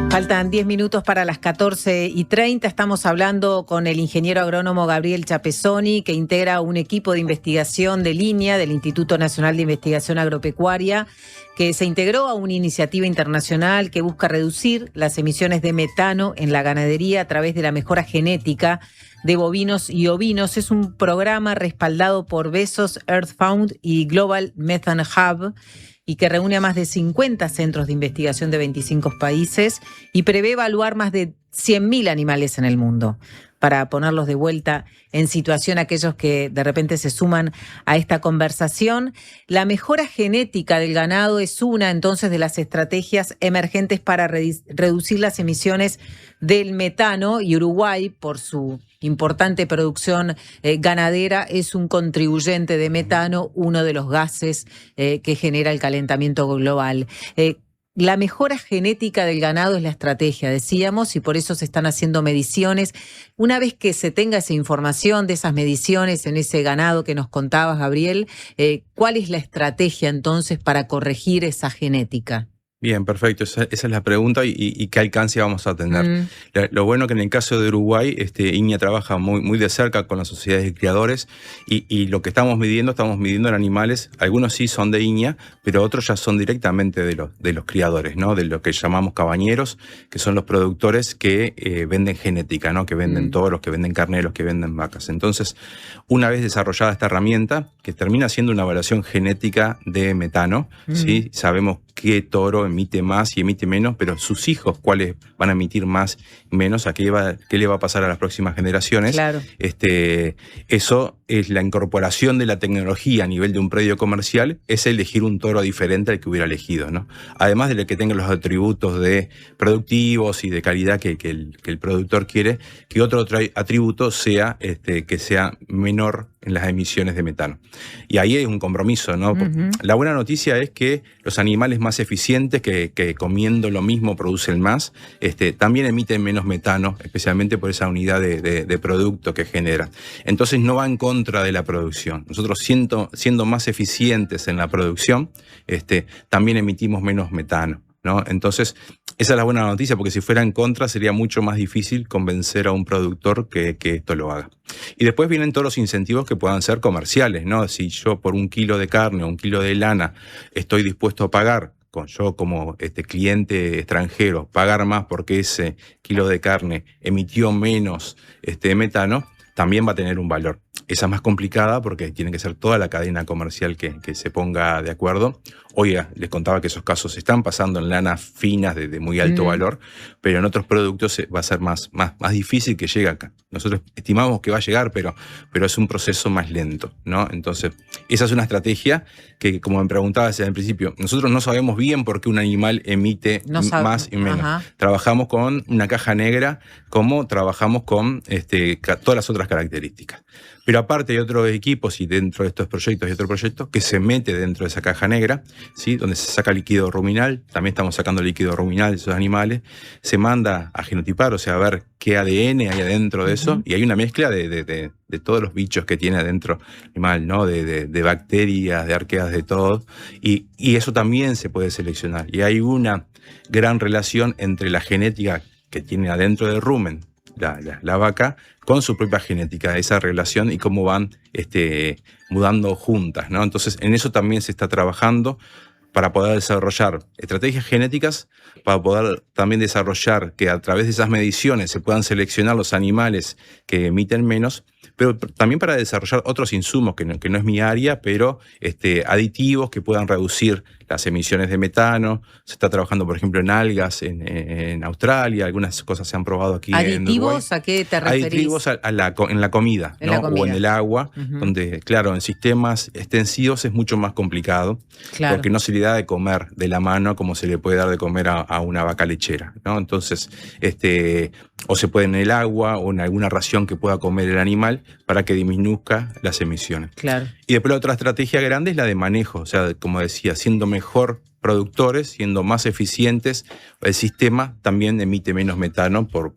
Faltan 10 minutos para las 14:30. Estamos hablando con el ingeniero agrónomo Gabriel Chapesoni, que integra un equipo de investigación de línea del Instituto Nacional de Investigación Agropecuaria, que se integró a una iniciativa internacional que busca reducir las emisiones de metano en la ganadería a través de la mejora genética de bovinos y ovinos. Es un programa respaldado por Bezos Earth Fund y Global Methane Hub, y que reúne a más de 50 centros de investigación de 25 países y prevé evaluar más de 100.000 animales en el mundo, para ponerlos de vuelta en situación a aquellos que de repente se suman a esta conversación. La mejora genética del ganado es una entonces de las estrategias emergentes para reducir las emisiones del metano, y Uruguay, por su importante producción ganadera, es un contribuyente de metano, uno de los gases que genera el calentamiento global. La mejora genética del ganado es la estrategia, decíamos, y por eso se están haciendo mediciones. Una vez que se tenga esa información de esas mediciones en ese ganado que nos contabas, Gabriel, ¿cuál es la estrategia entonces para corregir esa genética? Bien, perfecto. Esa es la pregunta y qué alcance vamos a tener. Lo bueno que en el caso de Uruguay, INEA trabaja muy de cerca con las sociedades de criadores y lo que estamos midiendo en animales. Algunos sí son de INEA, pero otros ya son directamente de los criadores, ¿no? De lo que llamamos cabañeros, que son los productores que venden genética, ¿no? Que venden toros, que venden carneros, que venden vacas. Entonces, una vez desarrollada esta herramienta, que termina siendo una evaluación genética de metano, ¿sí? Sabemos qué toro emite más y emite menos, pero sus hijos, cuáles van a emitir más y menos, qué le va a pasar a las próximas generaciones. Claro. Eso es la incorporación de la tecnología a nivel de un predio comercial, es elegir un toro diferente al que hubiera elegido, ¿no? Además de que tenga los atributos de productivos y de calidad que el productor quiere, que otro atributo sea que sea menor en las emisiones de metano. Y ahí es un compromiso, ¿no? La buena noticia es que los animales más eficientes, que comiendo lo mismo producen más, también emiten menos metano, especialmente por esa unidad de producto que generan. Entonces no va en contra de la producción. Nosotros siendo más eficientes en la producción, también emitimos menos metano, ¿no? Entonces, esa es la buena noticia, porque si fuera en contra sería mucho más difícil convencer a un productor que esto lo haga. Y después vienen todos los incentivos que puedan ser comerciales, ¿no? Si yo por 1 kilo de carne o 1 kilo de lana estoy dispuesto a pagar, yo como cliente extranjero, pagar más porque ese kilo de carne emitió menos metano, también va a tener un valor. Esa es más complicada porque tiene que ser toda la cadena comercial que se ponga de acuerdo. Hoy les contaba que esos casos se están pasando en lanas finas de muy alto valor, pero en otros productos va a ser más difícil que llegue acá. Nosotros estimamos que va a llegar, pero es un proceso más lento, ¿no? Entonces, esa es una estrategia que, como me preguntabas en el principio, nosotros no sabemos bien por qué un animal emite más y menos. Ajá. Trabajamos con una caja negra, como trabajamos con todas las otras características. Pero aparte hay otros equipos, y dentro de estos proyectos hay otro proyecto que se mete dentro de esa caja negra, ¿sí? Donde se saca líquido ruminal. También estamos sacando líquido ruminal de esos animales. Se manda a genotipar, o sea, a ver qué ADN hay adentro de eso. Y hay una mezcla de todos los bichos que tiene adentro el animal, ¿no? De bacterias, de arqueas, de todo. Y eso también se puede seleccionar. Y hay una gran relación entre la genética que tiene adentro del rumen, la vaca, con su propia genética, esa relación y cómo van mudando juntas, ¿no? Entonces, en eso también se está trabajando para poder desarrollar estrategias genéticas, para poder también desarrollar que a través de esas mediciones se puedan seleccionar los animales que emiten menos pero también para desarrollar otros insumos, que no es mi área, pero aditivos que puedan reducir las emisiones de metano. Se está trabajando, por ejemplo, en algas en Australia, algunas cosas se han probado aquí en Uruguay. ¿Aditivos a qué te referís? Aditivos en la comida, en la comida. O en el agua, Uh-huh. donde, claro, en sistemas extensivos es mucho más complicado, claro, porque no se le da de comer de la mano como se le puede dar de comer a una vaca lechera, ¿no? Entonces, o se puede en el agua o en alguna ración que pueda comer el animal para que disminuzca las emisiones. Claro. Y después la otra estrategia grande es la de manejo, o sea, como decía, siendo mejor productores, siendo más eficientes, el sistema también emite menos metano por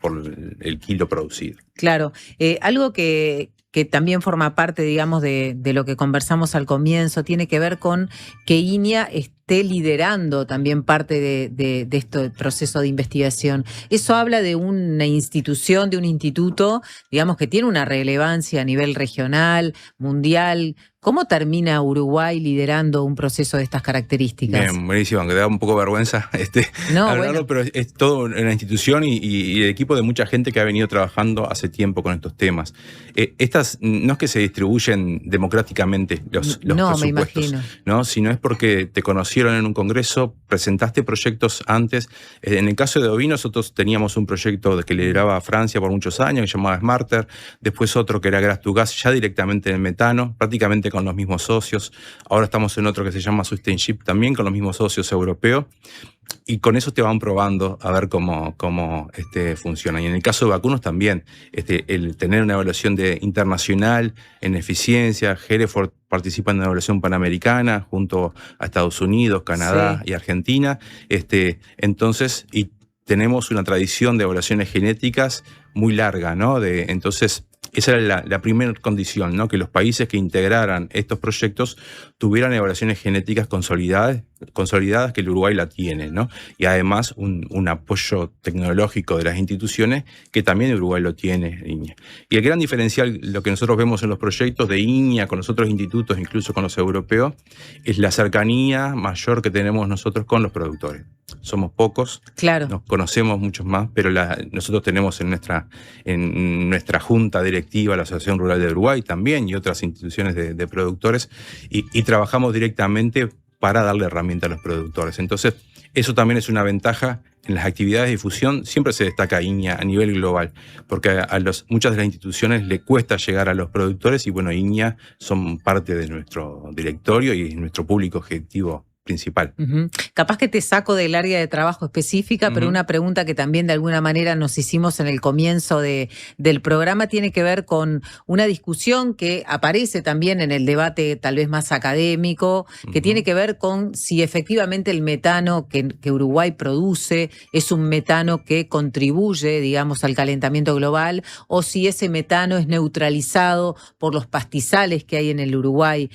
el kilo producido. Claro. Algo que también forma parte, digamos, de lo que conversamos al comienzo, tiene que ver con que INIA esté liderando también parte de este proceso de investigación. Eso habla de una institución, de un instituto, digamos, que tiene una relevancia a nivel regional, mundial. ¿Cómo termina Uruguay liderando un proceso de estas características? Bien, buenísimo, aunque da un poco vergüenza hablarlo, pero es todo una institución y el equipo de mucha gente que ha venido trabajando hace tiempo con estos temas. Estas no es que se distribuyen democráticamente los presupuestos, me imagino, ¿no? Sino es porque te conocieron en un congreso, presentaste proyectos antes. En el caso de Ovi, nosotros teníamos un proyecto que lideraba Francia por muchos años, que se llamaba Smarter, después otro que era Grass2Gas, ya directamente en el metano, prácticamente con los mismos socios. Ahora estamos en otro que se llama Sustainship, también con los mismos socios europeos. Y con eso te van probando a ver cómo funciona. Y en el caso de vacunos también, el tener una evaluación internacional en eficiencia. Hereford participa en una evaluación panamericana junto a Estados Unidos, Canadá y Argentina. Entonces, y tenemos una tradición de evaluaciones genéticas muy larga, ¿no? Entonces, esa era la primera condición, ¿no? Que los países que integraran estos proyectos tuvieran evaluaciones genéticas consolidadas que el Uruguay la tiene, ¿no? Y además un apoyo tecnológico de las instituciones que también el Uruguay lo tiene, INIA. Y el gran diferencial, lo que nosotros vemos en los proyectos de INIA con los otros institutos, incluso con los europeos, es la cercanía mayor que tenemos nosotros con los productores. Somos pocos, claro, nos conocemos muchos más, pero nosotros tenemos en nuestra junta directiva la Asociación Rural de Uruguay también y otras instituciones de productores y trabajamos directamente para darle herramienta a los productores. Entonces, eso también es una ventaja. En las actividades de difusión siempre se destaca INIA a nivel global, porque muchas de las instituciones le cuesta llegar a los productores y bueno, INIA son parte de nuestro directorio y nuestro público objetivo principal. Uh-huh. Capaz que te saco del área de trabajo específica, pero una pregunta que también de alguna manera nos hicimos en el comienzo del programa tiene que ver con una discusión que aparece también en el debate tal vez más académico, que tiene que ver con si efectivamente el metano que Uruguay produce es un metano que contribuye, digamos, al calentamiento global, o si ese metano es neutralizado por los pastizales que hay en el Uruguay.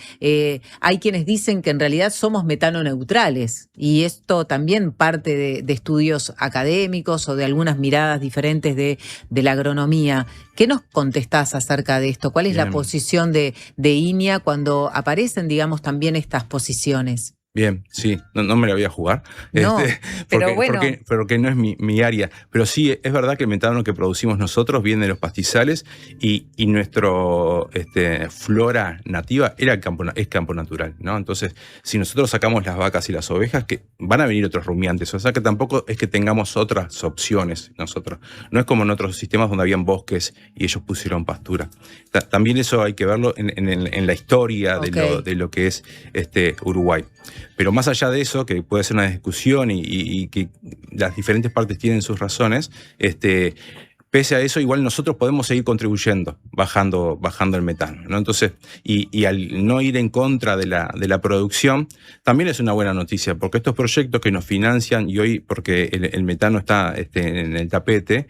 Hay quienes dicen que en realidad somos metano neutrales y esto también parte de estudios académicos o de algunas miradas diferentes de la agronomía. ¿Qué nos contestás acerca de esto? ¿Cuál es la posición de INIA cuando aparecen, digamos, también estas posiciones? Bien, sí, no me la voy a jugar. No, pero bueno. Porque no es mi área. Pero sí, es verdad que el metano que producimos nosotros viene de los pastizales y nuestro flora nativa es campo natural, ¿no? Entonces, si nosotros sacamos las vacas y las ovejas, que van a venir otros rumiantes. O sea que tampoco es que tengamos otras opciones nosotros. No es como en otros sistemas donde habían bosques y ellos pusieron pastura. También eso hay que verlo en la historia de lo que es Uruguay. Pero más allá de eso, que puede ser una discusión y que las diferentes partes tienen sus razones, pese a eso, igual nosotros podemos seguir contribuyendo, bajando el metano, ¿no? Entonces, y al no ir en contra de la producción, también es una buena noticia, porque estos proyectos que nos financian, y hoy, porque el metano está en el tapete,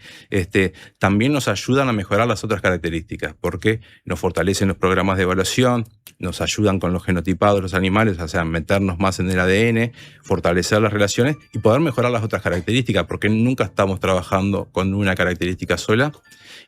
también nos ayudan a mejorar las otras características, porque nos fortalecen los programas de evaluación, nos ayudan con los genotipados de los animales, o sea, meternos más en el ADN, fortalecer las relaciones y poder mejorar las otras características, porque nunca estamos trabajando con una característica fábrica sola,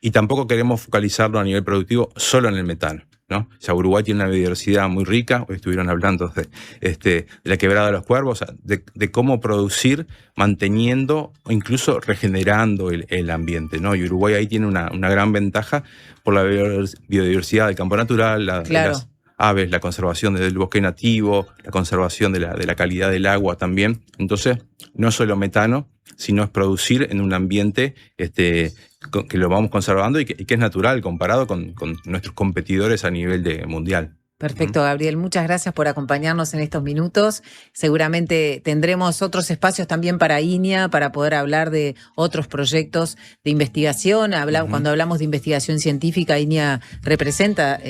y tampoco queremos focalizarlo a nivel productivo solo en el metano, ¿no? O sea, Uruguay tiene una biodiversidad muy rica. Hoy estuvieron hablando de la quebrada de los cuervos, o sea, de cómo producir manteniendo o incluso regenerando el ambiente, ¿no? Y Uruguay ahí tiene una gran ventaja por la biodiversidad del campo natural, de las aves, la conservación del bosque nativo, la conservación de la calidad del agua también. Entonces, no solo metano, sino es producir en un ambiente que lo vamos conservando y que es natural comparado con nuestros competidores a nivel mundial. Perfecto, Gabriel. Muchas gracias por acompañarnos en estos minutos. Seguramente tendremos otros espacios también para INIA, para poder hablar de otros proyectos de investigación. Cuando hablamos de investigación científica, INIA representa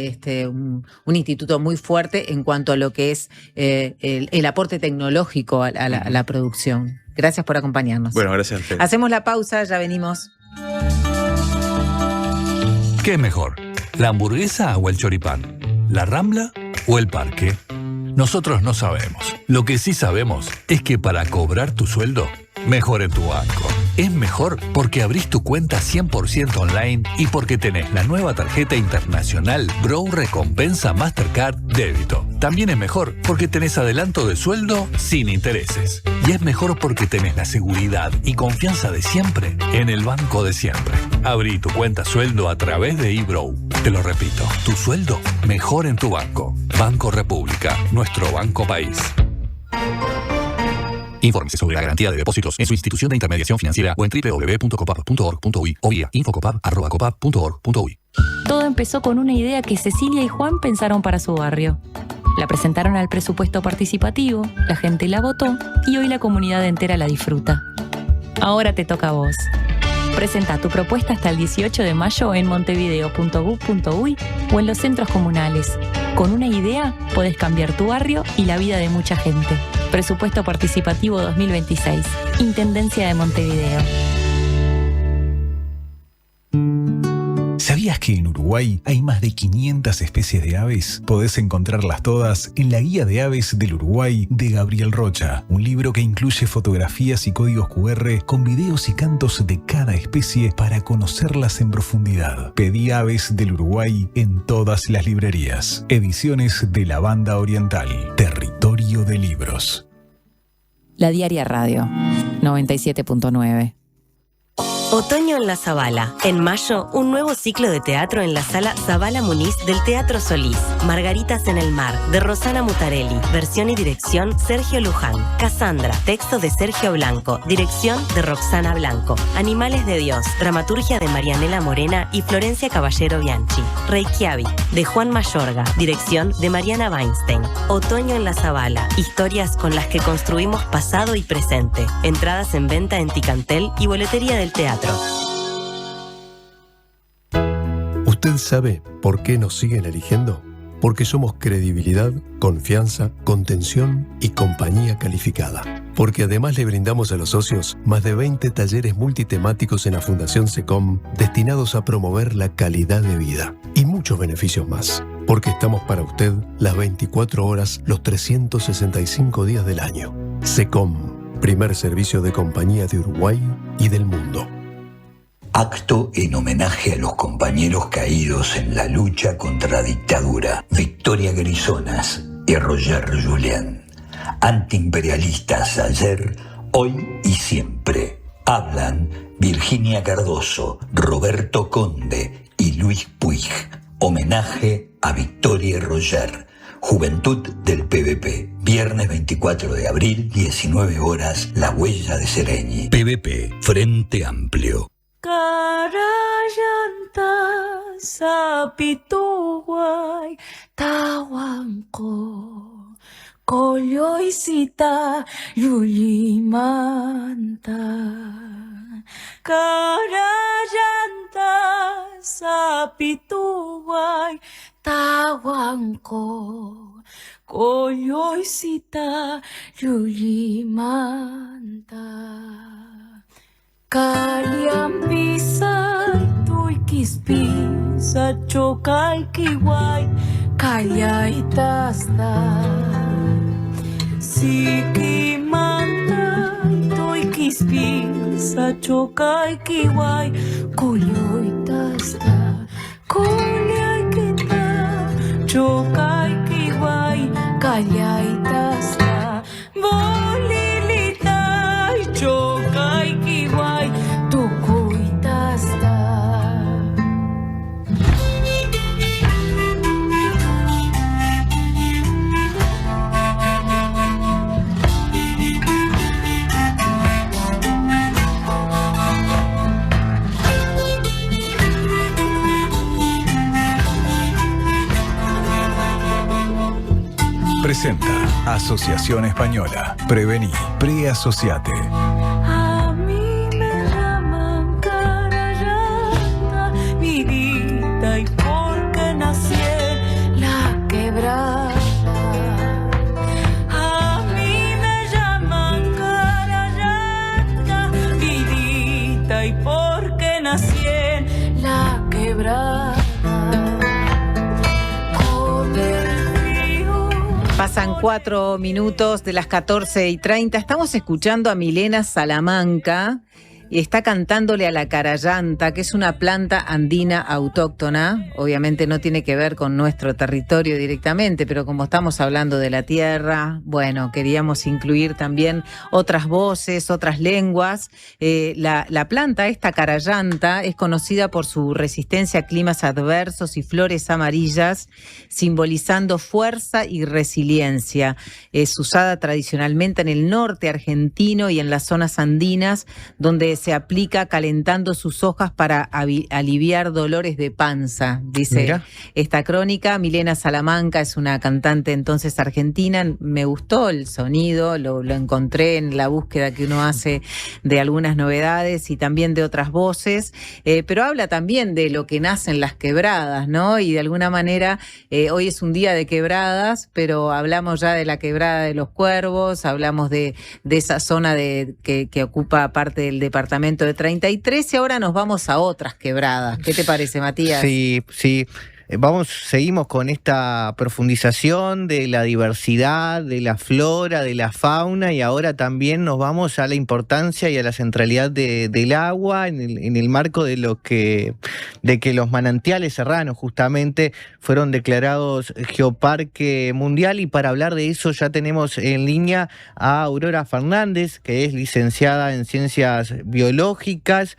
un instituto muy fuerte en cuanto a lo que es el aporte tecnológico a la producción. Gracias por acompañarnos. Bueno, gracias a ustedes. Hacemos la pausa, ya venimos. ¿Qué es mejor? ¿La hamburguesa o el choripán? ¿La Rambla o el parque? Nosotros no sabemos. Lo que sí sabemos es que para cobrar tu sueldo, mejor en tu banco. Es mejor porque abrís tu cuenta 100% online y porque tenés la nueva tarjeta internacional Bro Recompensa Mastercard Débito. También es mejor porque tenés adelanto de sueldo sin intereses. Y es mejor porque tenés la seguridad y confianza de siempre en el banco de siempre. Abrí tu cuenta sueldo a través de eBrow. Te lo repito, tu sueldo mejor en tu banco. Banco República, nuestro banco país. Infórmese sobre la garantía de depósitos en su institución de intermediación financiera o en www.copap.org.uy o vía infocopap@copap.org.uy. Todo empezó con una idea que Cecilia y Juan pensaron para su barrio. La presentaron al presupuesto participativo, la gente la votó y hoy la comunidad entera la disfruta. Ahora te toca a vos. Presenta tu propuesta hasta el 18 de mayo en montevideo.gov.uy o en los centros comunales. Con una idea podés cambiar tu barrio y la vida de mucha gente. Presupuesto Participativo 2026. Intendencia de Montevideo. ¿Sabías que en Uruguay hay más de 500 especies de aves? Podés encontrarlas todas en la Guía de Aves del Uruguay de Gabriel Rocha, un libro que incluye fotografías y códigos QR con videos y cantos de cada especie para conocerlas en profundidad. Pedí Aves del Uruguay en todas las librerías. Ediciones de la Banda Oriental, Territorio de Libros. La Diaria Radio, 97.9. Otoño en la Zabala. En mayo, un nuevo ciclo de teatro en la sala Zabala Muniz del Teatro Solís. Margaritas en el mar, de Rosana Mutarelli. Versión y dirección, Sergio Luján. Cassandra, texto de Sergio Blanco. Dirección de Roxana Blanco. Animales de Dios, dramaturgia de Marianela Morena y Florencia Caballero Bianchi. Reykjavik, de Juan Mayorga. Dirección de Mariana Weinstein. Otoño en la Zabala. Historias con las que construimos pasado y presente. Entradas en venta en Ticantel y boletería del teatro. ¿Usted sabe por qué nos siguen eligiendo? Porque somos credibilidad, confianza, contención y compañía calificada. Porque además le brindamos a los socios más de 20 talleres multitemáticos en la Fundación SECOM destinados a promover la calidad de vida. Y muchos beneficios más. Porque estamos para usted las 24 horas, los 365 días del año. SECOM, primer servicio de compañía de Uruguay y del mundo. Acto en homenaje a los compañeros caídos en la lucha contra la dictadura. Victoria Grisonas y Roger Julián. Antiimperialistas ayer, hoy y siempre. Hablan Virginia Cardoso, Roberto Conde y Luis Puig. Homenaje a Victoria y Roger. Juventud del PVP. Viernes 24 de abril, 19 horas, La Huella de Sereñi. PVP, Frente Amplio. Karayanta sapituway tawanko koyoisita yulimanta. Karayanta sapituway tawanko koyoisita yulimanta. Kaliambisay tuykis chokaykiway kallaytasta. Sikimantay tuykis kispisa chokai kiwai koyoitasta kolyaikita chokai kiwai kallaitasta bolilita chokai kiwai tukuitasta. Presenta Asociación Española. Prevení, preasociate. A mí me llaman Carayana, mi vida, y porque nací en la quebrada. A mí me llaman Carayana, mi vida, y porque nací en la quebrada. Pasan 4 minutos de las 14:30. Estamos escuchando a Milena Salamanca y está cantándole a la carayanta, que es una planta andina autóctona. Obviamente no tiene que ver con nuestro territorio directamente, pero como estamos hablando de la tierra, bueno, queríamos incluir también otras voces, otras lenguas. La planta, esta carayanta, es conocida por su resistencia a climas adversos y flores amarillas, simbolizando fuerza y resiliencia. Es usada tradicionalmente en el norte argentino y en las zonas andinas, donde se aplica calentando sus hojas para aliviar dolores de panza, dice Mira. Esta crónica. Milena Salamanca es una cantante entonces argentina. Me gustó el sonido, lo encontré en la búsqueda que uno hace de algunas novedades y también de otras voces, pero habla también de lo que nacen las quebradas, ¿no? Y de alguna manera, hoy es un día de quebradas, pero hablamos ya de la quebrada de los Cuervos, hablamos de esa zona que ocupa parte del departamento de 33 y ahora nos vamos a otras quebradas. ¿Qué te parece, Matías? Sí. Seguimos con esta profundización de la diversidad, de la flora, de la fauna, y ahora también nos vamos a la importancia y a la centralidad del agua en el marco de que los manantiales serranos justamente fueron declarados Geoparque Mundial. Y para hablar de eso ya tenemos en línea a Aurora Fernández, que es licenciada en Ciencias Biológicas,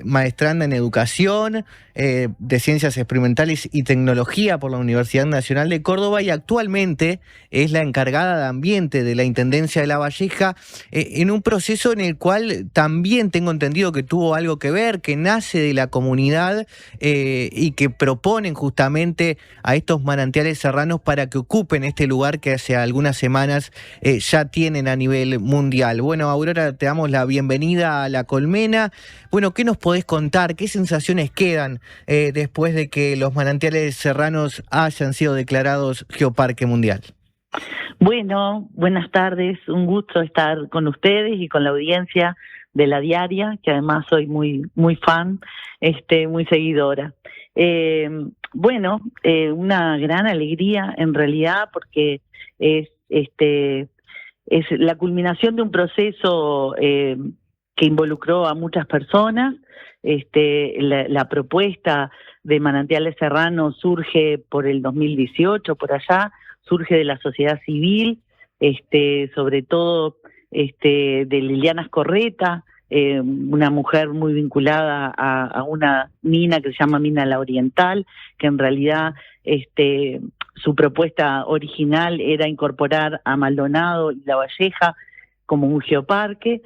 maestranda en Educación, de Ciencias Experimentales y Tecnología por la Universidad Nacional de Córdoba, y actualmente es la encargada de Ambiente de la Intendencia de La Valleja, en un proceso en el cual también tengo entendido que tuvo algo que ver, que nace de la comunidad y que proponen justamente a estos manantiales serranos para que ocupen este lugar que hace algunas semanas ya tienen a nivel mundial. Bueno, Aurora, te damos la bienvenida a La Colmena. Bueno, ¿qué nos podés contar? ¿Qué sensaciones quedan después de que los manantiales serranos hayan sido declarados Geoparque Mundial? Bueno, buenas tardes. Un gusto estar con ustedes y con la audiencia de La Diaria, que además soy muy fan, muy seguidora. Una gran alegría en realidad, porque es la culminación de un proceso que involucró a muchas personas. La propuesta de Manantiales Serranos surge por el 2018, por allá, surge de la sociedad civil, sobre todo de Liliana Escorreta, una mujer muy vinculada a una mina que se llama Mina La Oriental, que en realidad su propuesta original era incorporar a Maldonado y La Valleja como un geoparque.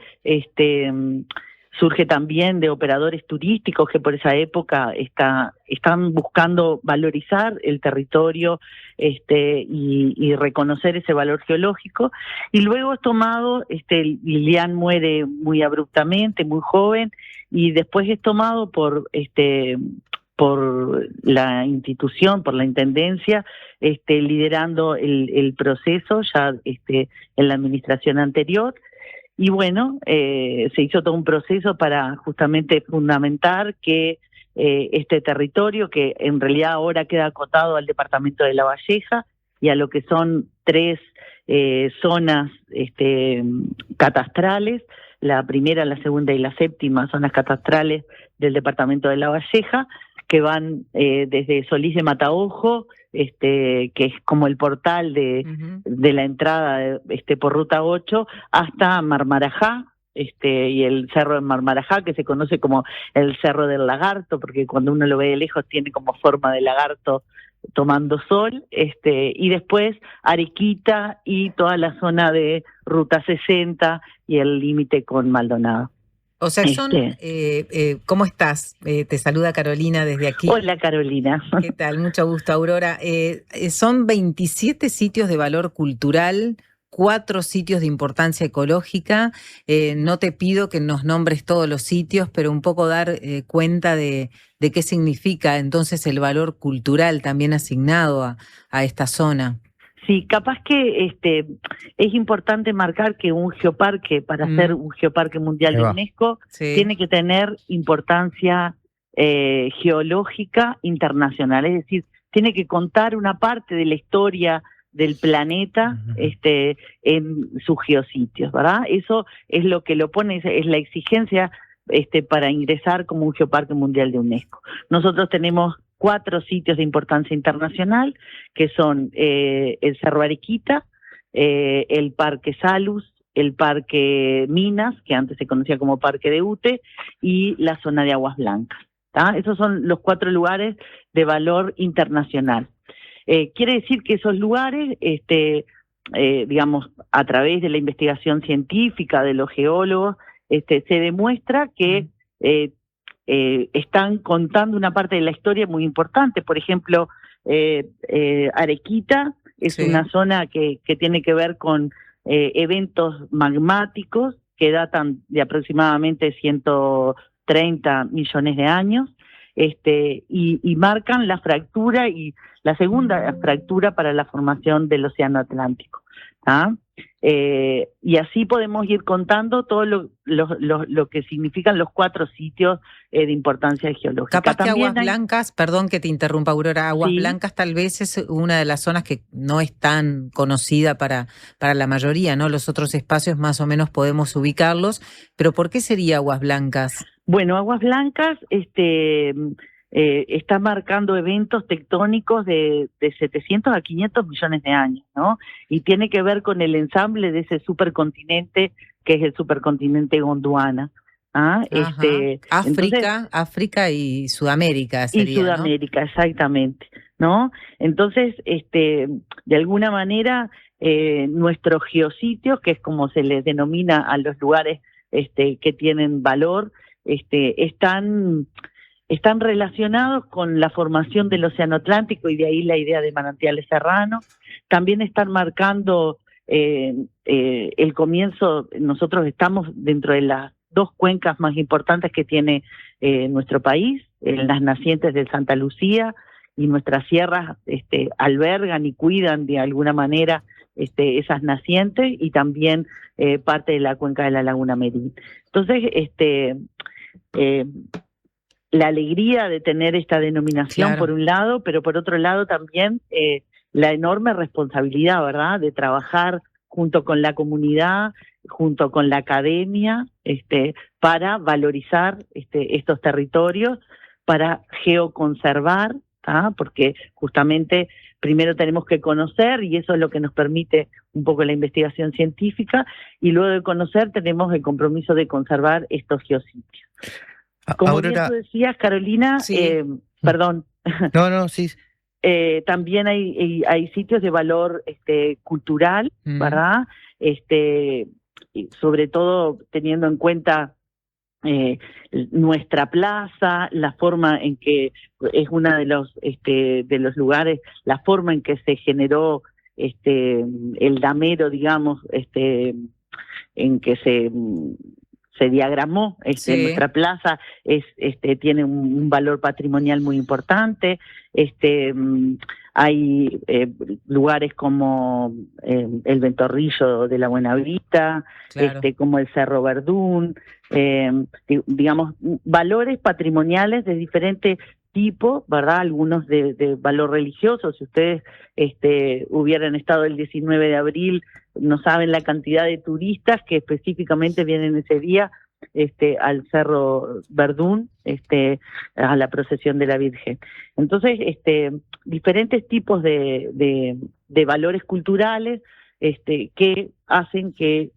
Surge también de operadores turísticos que por esa época están buscando valorizar el territorio y reconocer ese valor geológico. Y luego es tomado, Lilian muere muy abruptamente, muy joven, y después es tomado por la institución, por la intendencia, liderando el proceso ya en la administración anterior. Y bueno, se hizo todo un proceso para justamente fundamentar que este territorio, que en realidad ahora queda acotado al departamento de La Valleja y a lo que son 3 zonas catastrales, la primera, la segunda y la séptima zonas catastrales del departamento de La Valleja, que van desde Solís de Mataojo, que es como el portal de la entrada por Ruta 8, hasta Marmarajá, y el cerro de Marmarajá, que se conoce como el Cerro del Lagarto, porque cuando uno lo ve de lejos tiene como forma de lagarto tomando sol, y después Arequita y toda la zona de Ruta 60 y el límite con Maldonado. O sea, ¿cómo estás? Te saluda Carolina desde aquí. Hola, Carolina. ¿Qué tal? Mucho gusto, Aurora. Son 27 sitios de valor cultural, 4 sitios de importancia ecológica. No te pido que nos nombres todos los sitios, pero un poco dar cuenta de qué significa entonces el valor cultural también asignado a esta zona. Sí, capaz que es importante marcar que un geoparque, para ser un geoparque mundial de UNESCO, tiene que tener importancia geológica internacional, es decir, tiene que contar una parte de la historia del planeta en sus geositios, ¿verdad? Eso es lo que lo pone, es la exigencia para ingresar como un geoparque mundial de UNESCO. Nosotros tenemos 4 sitios de importancia internacional, que son el Cerro Arequita, el Parque Salus, el Parque Minas, que antes se conocía como Parque de Ute, y la zona de Aguas Blancas. ¿tá? Esos son los 4 lugares de valor internacional. Quiere decir que esos lugares, digamos, a través de la investigación científica de los geólogos, se demuestra que están contando una parte de la historia muy importante. Por ejemplo, Arequita es una zona que tiene que ver con eventos magmáticos que datan de aproximadamente 130 millones de años, y marcan la fractura y la segunda fractura para la formación del Océano Atlántico. ¿tá? Y así podemos ir contando todo lo que significan los 4 sitios de importancia geológica. Capaz que También Aguas Blancas, perdón que te interrumpa, Aurora, Aguas Blancas tal vez es una de las zonas que no es tan conocida para la mayoría, ¿no? Los otros espacios más o menos podemos ubicarlos, pero ¿por qué sería Aguas Blancas? Bueno, Aguas Blancas está marcando eventos tectónicos de 700 a 500 millones de años, ¿no? Y tiene que ver con el ensamble de ese supercontinente que es el supercontinente Gondwana. África y Sudamérica sería, y Sudamérica, ¿no? Exactamente, ¿no? Entonces, de alguna manera, nuestros geositios, que es como se les denomina a los lugares que tienen valor, están relacionados con la formación del Océano Atlántico, y de ahí la idea de manantiales serranos. También están marcando el comienzo. Nosotros estamos dentro de las 2 cuencas más importantes que tiene nuestro país, las nacientes de Santa Lucía, y nuestras sierras albergan y cuidan de alguna manera esas nacientes, y también parte de la cuenca de la Laguna Merín. Entonces, la alegría de tener esta denominación, por un lado, pero por otro lado también la enorme responsabilidad, ¿verdad?, de trabajar junto con la comunidad, junto con la academia, para valorizar estos territorios, para geoconservar, porque justamente primero tenemos que conocer, y eso es lo que nos permite un poco la investigación científica, y luego de conocer tenemos el compromiso de conservar estos geositios. Como bien tú decías, Carolina, perdón. No, sí. También hay sitios de valor cultural, ¿verdad? Sobre todo teniendo en cuenta nuestra plaza, la forma en que es una de los lugares, la forma en que se generó el damero, digamos, en que se diagramó nuestra plaza, tiene un valor patrimonial muy importante. Hay lugares como el Ventorrillo de la Buenavista, como el Cerro Verdún, digamos, valores patrimoniales de diferente tipo, ¿verdad? Algunos de valor religioso. Si ustedes hubieran estado el 19 de abril, no saben la cantidad de turistas que específicamente vienen ese día al Cerro Verdún, a la procesión de la Virgen. Entonces, diferentes tipos de valores culturales que hacen que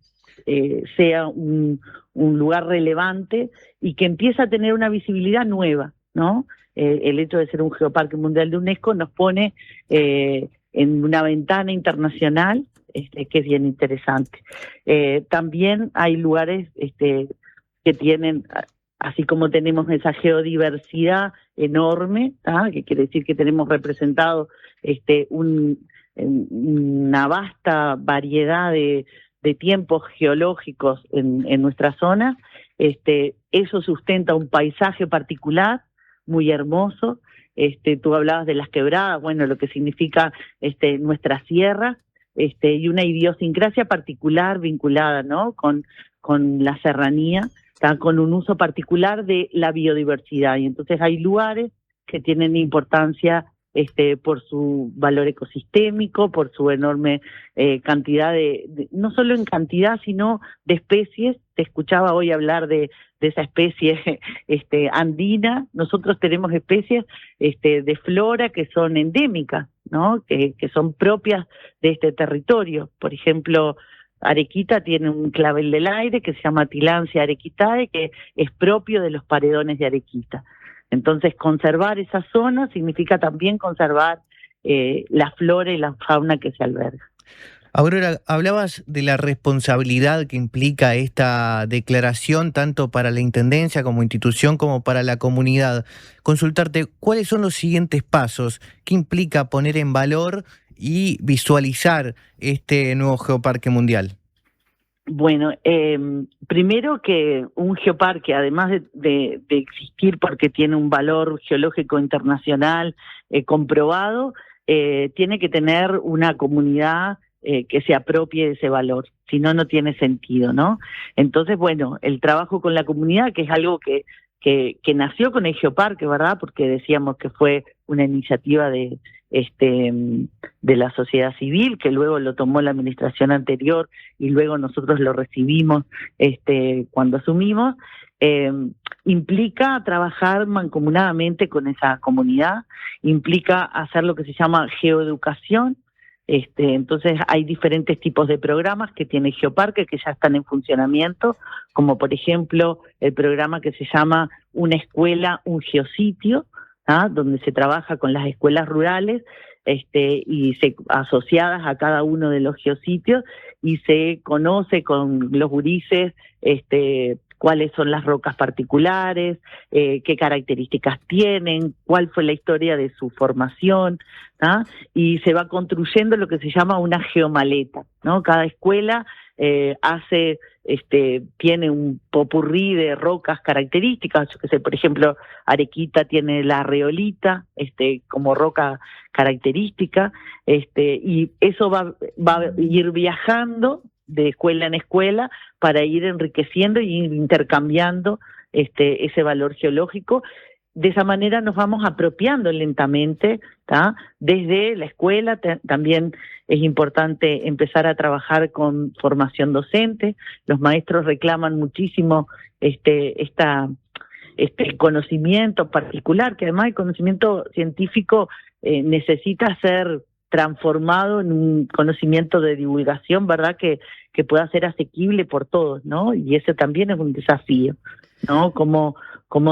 sea un lugar relevante y que empieza a tener una visibilidad nueva, ¿no? El hecho de ser un geoparque mundial de UNESCO nos pone en una ventana internacional que es bien interesante. También hay lugares que tienen, así como tenemos esa geodiversidad enorme, que quiere decir que tenemos representado una vasta variedad de tiempos geológicos en nuestra zona. Eso sustenta un paisaje particular, muy hermoso. Tú hablabas de las quebradas, bueno, lo que significa nuestra sierra, y una idiosincrasia particular vinculada, ¿no?, con la serranía, con un uso particular de la biodiversidad. Y entonces hay lugares que tienen importancia por su valor ecosistémico, por su enorme cantidad no solo en cantidad, sino de especies. Te escuchaba hoy hablar de esa especie andina. Nosotros tenemos especies de flora que son endémicas, ¿no?, que son propias de este territorio. Por ejemplo, Arequita tiene un clavel del aire que se llama Tilancia arequitae, que es propio de los paredones de Arequita. Entonces, conservar esa zona significa también conservar la flora y la fauna que se alberga. Aurora, hablabas de la responsabilidad que implica esta declaración, tanto para la Intendencia como institución, como para la comunidad. Consultarte, ¿cuáles son los siguientes pasos? ¿Qué implica poner en valor y visualizar este nuevo geoparque mundial? Bueno, primero que un geoparque, además de existir porque tiene un valor geológico internacional comprobado, tiene que tener una comunidad que se apropie de ese valor, si no, no tiene sentido, ¿no? Entonces, bueno, el trabajo con la comunidad, que es algo que nació con el geoparque, ¿verdad? Porque decíamos que fue una iniciativa de la sociedad civil, que luego lo tomó la administración anterior y luego nosotros lo recibimos cuando asumimos. Implica trabajar mancomunadamente con esa comunidad, implica hacer lo que se llama geoeducación. Entonces hay diferentes tipos de programas que tiene Geoparque que ya están en funcionamiento, como por ejemplo el programa que se llama Una escuela, un geositio, donde se trabaja con las escuelas rurales y asociadas a cada uno de los geositios, y se conoce con los gurises cuáles son las rocas particulares, qué características tienen, cuál fue la historia de su formación, y se va construyendo lo que se llama una geomaleta, ¿no? Cada escuela tiene un popurrí de rocas características. Yo que sé, por ejemplo, Arequita tiene la reolita como roca característica, y eso va a ir viajando de escuela en escuela para ir enriqueciendo y intercambiando ese valor geológico. De esa manera nos vamos apropiando lentamente, desde la escuela. También es importante empezar a trabajar con formación docente. Los maestros reclaman muchísimo este conocimiento particular, que además el conocimiento científico necesita ser transformado en un conocimiento de divulgación, ¿verdad?, que pueda ser asequible por todos, ¿no? Y ese también es un desafío, ¿no? Cómo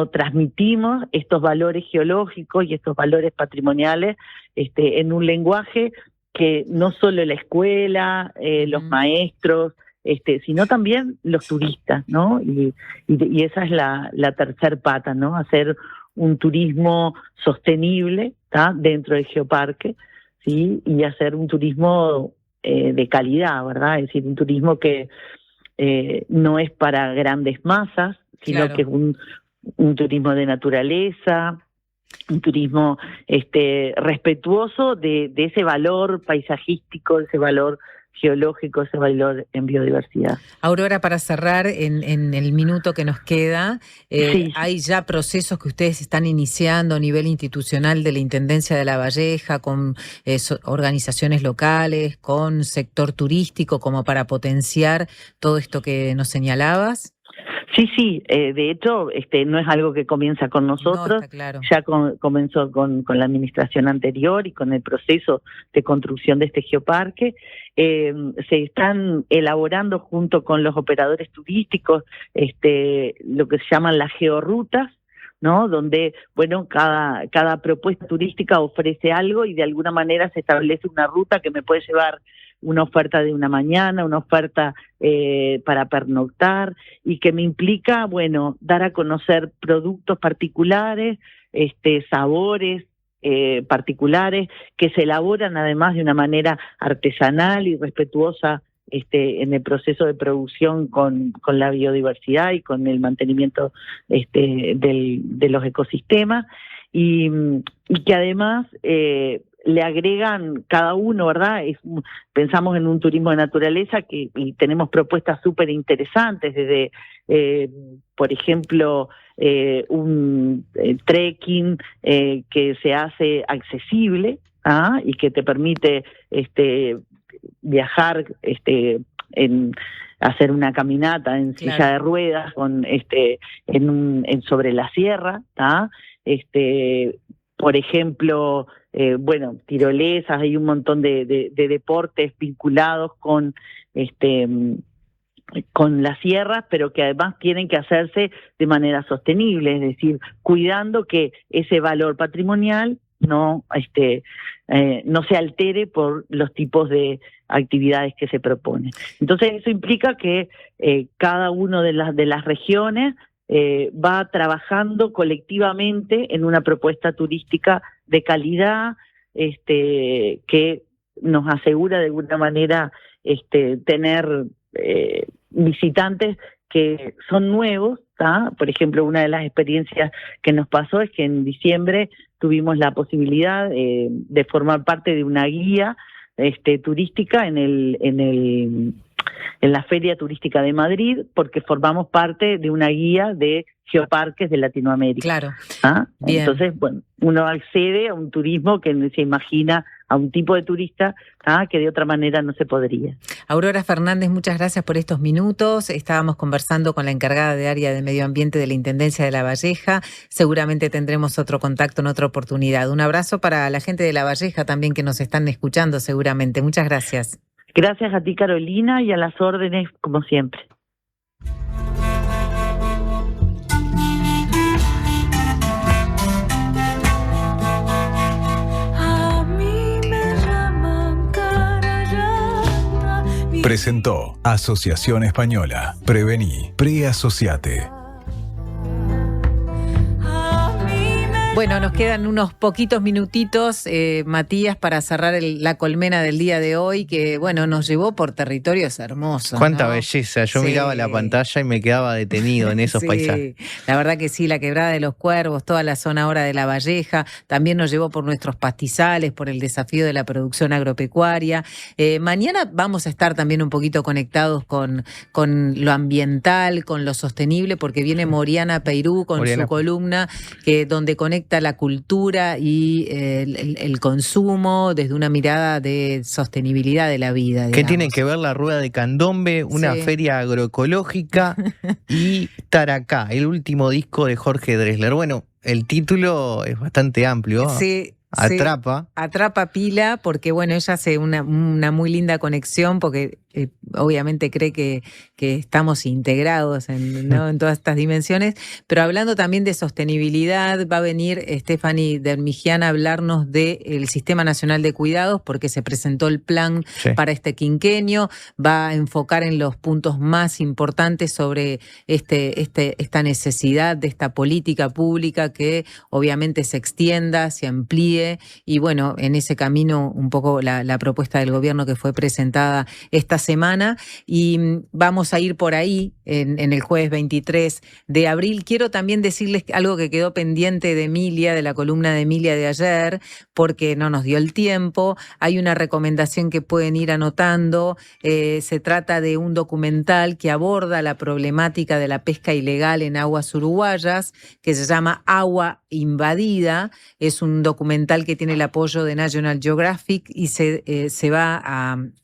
transmitimos estos valores geológicos y estos valores patrimoniales en un lenguaje que no solo la escuela, los maestros, sino también los turistas, ¿no? Y esa es la tercer pata, ¿no? Hacer un turismo sostenible, dentro del geoparque, ¿sí? Y hacer un turismo de calidad, ¿verdad? Es decir, un turismo que no es para grandes masas, sino claro, que es un turismo de naturaleza, un turismo respetuoso de ese valor paisajístico, de ese valor geológico, ese valor en biodiversidad. Aurora, para cerrar, en el minuto que nos queda, Sí. ¿hay ya procesos que ustedes están iniciando a nivel institucional de la Intendencia de La Valleja, con organizaciones locales, con sector turístico, como para potenciar todo esto que nos señalabas? Sí, de hecho, no es algo que comienza con nosotros, No, está claro. ya comenzó con la administración anterior y con el proceso de construcción de este geoparque. Se están elaborando junto con los operadores turísticos lo que se llaman las georrutas, ¿no? Donde, bueno, cada propuesta turística ofrece algo y de alguna manera se establece una ruta que me puede llevar una oferta de una mañana, una oferta para pernoctar, y que me implica, bueno, dar a conocer productos particulares, sabores particulares, que se elaboran además de una manera artesanal y respetuosa en el proceso de producción con la biodiversidad y con el mantenimiento de los ecosistemas, y que además le agregan cada uno, ¿verdad? Pensamos en un turismo de naturaleza y tenemos propuestas súper interesantes, desde, por ejemplo, un trekking que se hace accesible, y que te permite viajar, hacer una caminata en silla de ruedas sobre la sierra, por ejemplo, tirolesas, hay un montón de deportes vinculados con las sierras, pero que además tienen que hacerse de manera sostenible, es decir, cuidando que ese valor patrimonial no se altere por los tipos de actividades que se proponen. Entonces eso implica que cada una de las regiones va trabajando colectivamente en una propuesta turística de calidad, que nos asegura de alguna manera tener visitantes que son nuevos. Por ejemplo, una de las experiencias que nos pasó es que en diciembre tuvimos la posibilidad de formar parte de una guía turística en la Feria Turística de Madrid, porque formamos parte de una guía de geoparques de Latinoamérica. Claro. Bien. Entonces, bueno, uno accede a un turismo que se imagina a un tipo de turista que de otra manera no se podría. Aurora Fernández, muchas gracias por estos minutos. Estábamos conversando con la encargada de área de medio ambiente de la Intendencia de La Valleja. Seguramente tendremos otro contacto en otra oportunidad. Un abrazo para la gente de La Valleja también que nos están escuchando seguramente. Muchas gracias. Gracias a ti, Carolina, y a las órdenes, como siempre. Presentó Asociación Española. Prevení. Preasociate. Bueno, nos quedan unos poquitos minutitos, Matías, para cerrar la colmena del día de hoy, que, bueno, nos llevó por territorios hermosos. Cuánta ¿no? belleza. Yo miraba la pantalla y me quedaba detenido en esos paisajes. La verdad que sí, la Quebrada de los Cuervos, toda la zona ahora de La Valleja, también nos llevó por nuestros pastizales, por el desafío de la producción agropecuaria. Mañana vamos a estar también un poquito conectados con lo ambiental, con lo sostenible, porque viene Moriana Peirú con su columna, donde conecta la cultura y el consumo desde una mirada de sostenibilidad de la vida. ¿Qué tiene que ver la Rueda de Candombe, una feria agroecológica y Taracá, el último disco de Jorge Drexler? Bueno, el título es bastante amplio. Sí. Atrapa. Atrapa pila, porque bueno, ella hace una muy linda conexión, porque obviamente cree que estamos integrados en todas estas dimensiones, pero hablando también de sostenibilidad, va a venir Stephanie Dermigian a hablarnos del Sistema Nacional de Cuidados, porque se presentó el plan para este quinquenio, va a enfocar en los puntos más importantes sobre esta necesidad de esta política pública que obviamente se extienda, se amplíe, y bueno, en ese camino un poco la propuesta del gobierno que fue presentada esta semana y vamos a ir por ahí en el jueves 23 de abril. Quiero también decirles algo que quedó pendiente de Emilia, de la columna de Emilia de ayer, porque no nos dio el tiempo. Hay una recomendación que pueden ir anotando. Se trata de un documental que aborda la problemática de la pesca ilegal en aguas uruguayas, que se llama Agua Invadida. Es un documental que tiene el apoyo de National Geographic y se va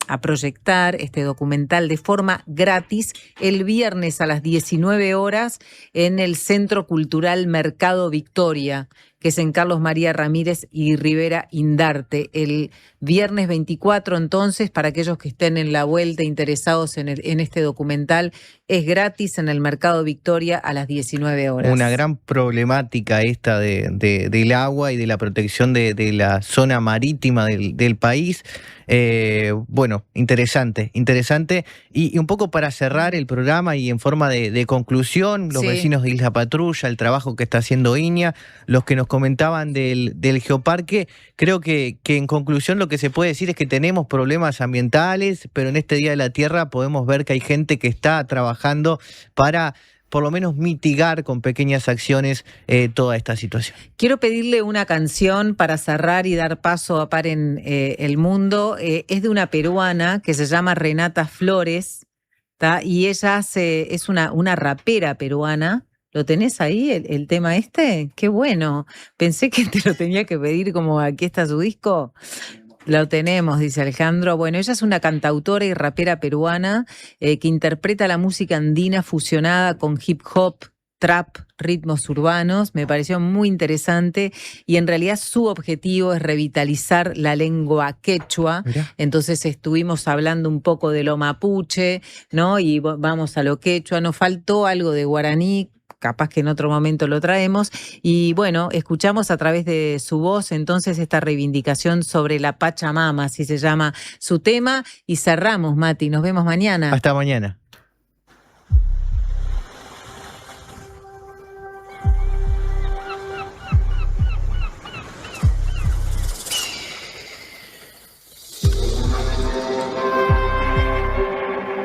a proyectar este documental de forma gratis el viernes a las 19 horas en el Centro Cultural Mercado Victoria, que es en Carlos María Ramírez y Rivera Indarte. El viernes 24, entonces, para aquellos que estén en la vuelta interesados en este documental, es gratis en el Mercado Victoria a las 19 horas. Una gran problemática esta del agua y de la protección de la zona marítima del país. Bueno, interesante. Y un poco para cerrar el programa y en forma de conclusión, los vecinos de Isla Patrulla, el trabajo que está haciendo Iña, los que nos comentaban del geoparque, creo que en conclusión lo que se puede decir es que tenemos problemas ambientales, pero en este Día de la Tierra podemos ver que hay gente que está trabajando para por lo menos mitigar con pequeñas acciones toda esta situación. Quiero pedirle una canción para cerrar y dar paso a Paren el Mundo. Es de una peruana que se llama Renata Flores, ¿tá? Y ella es una rapera peruana. ¿Lo tenés ahí, el tema este? ¡Qué bueno! Pensé que te lo tenía que pedir como aquí está su disco. Lo tenemos, dice Alejandro. Bueno, ella es una cantautora y rapera peruana que interpreta la música andina fusionada con hip hop, trap, ritmos urbanos. Me pareció muy interesante y en realidad su objetivo es revitalizar la lengua quechua. Mirá. Entonces estuvimos hablando un poco de lo mapuche, ¿no? Y vamos a lo quechua. Nos faltó algo de guaraní, capaz que en otro momento lo traemos. Y bueno, escuchamos a través de su voz entonces esta reivindicación sobre la Pachamama, así se llama su tema. Y cerramos, Mati. Nos vemos mañana. Hasta mañana.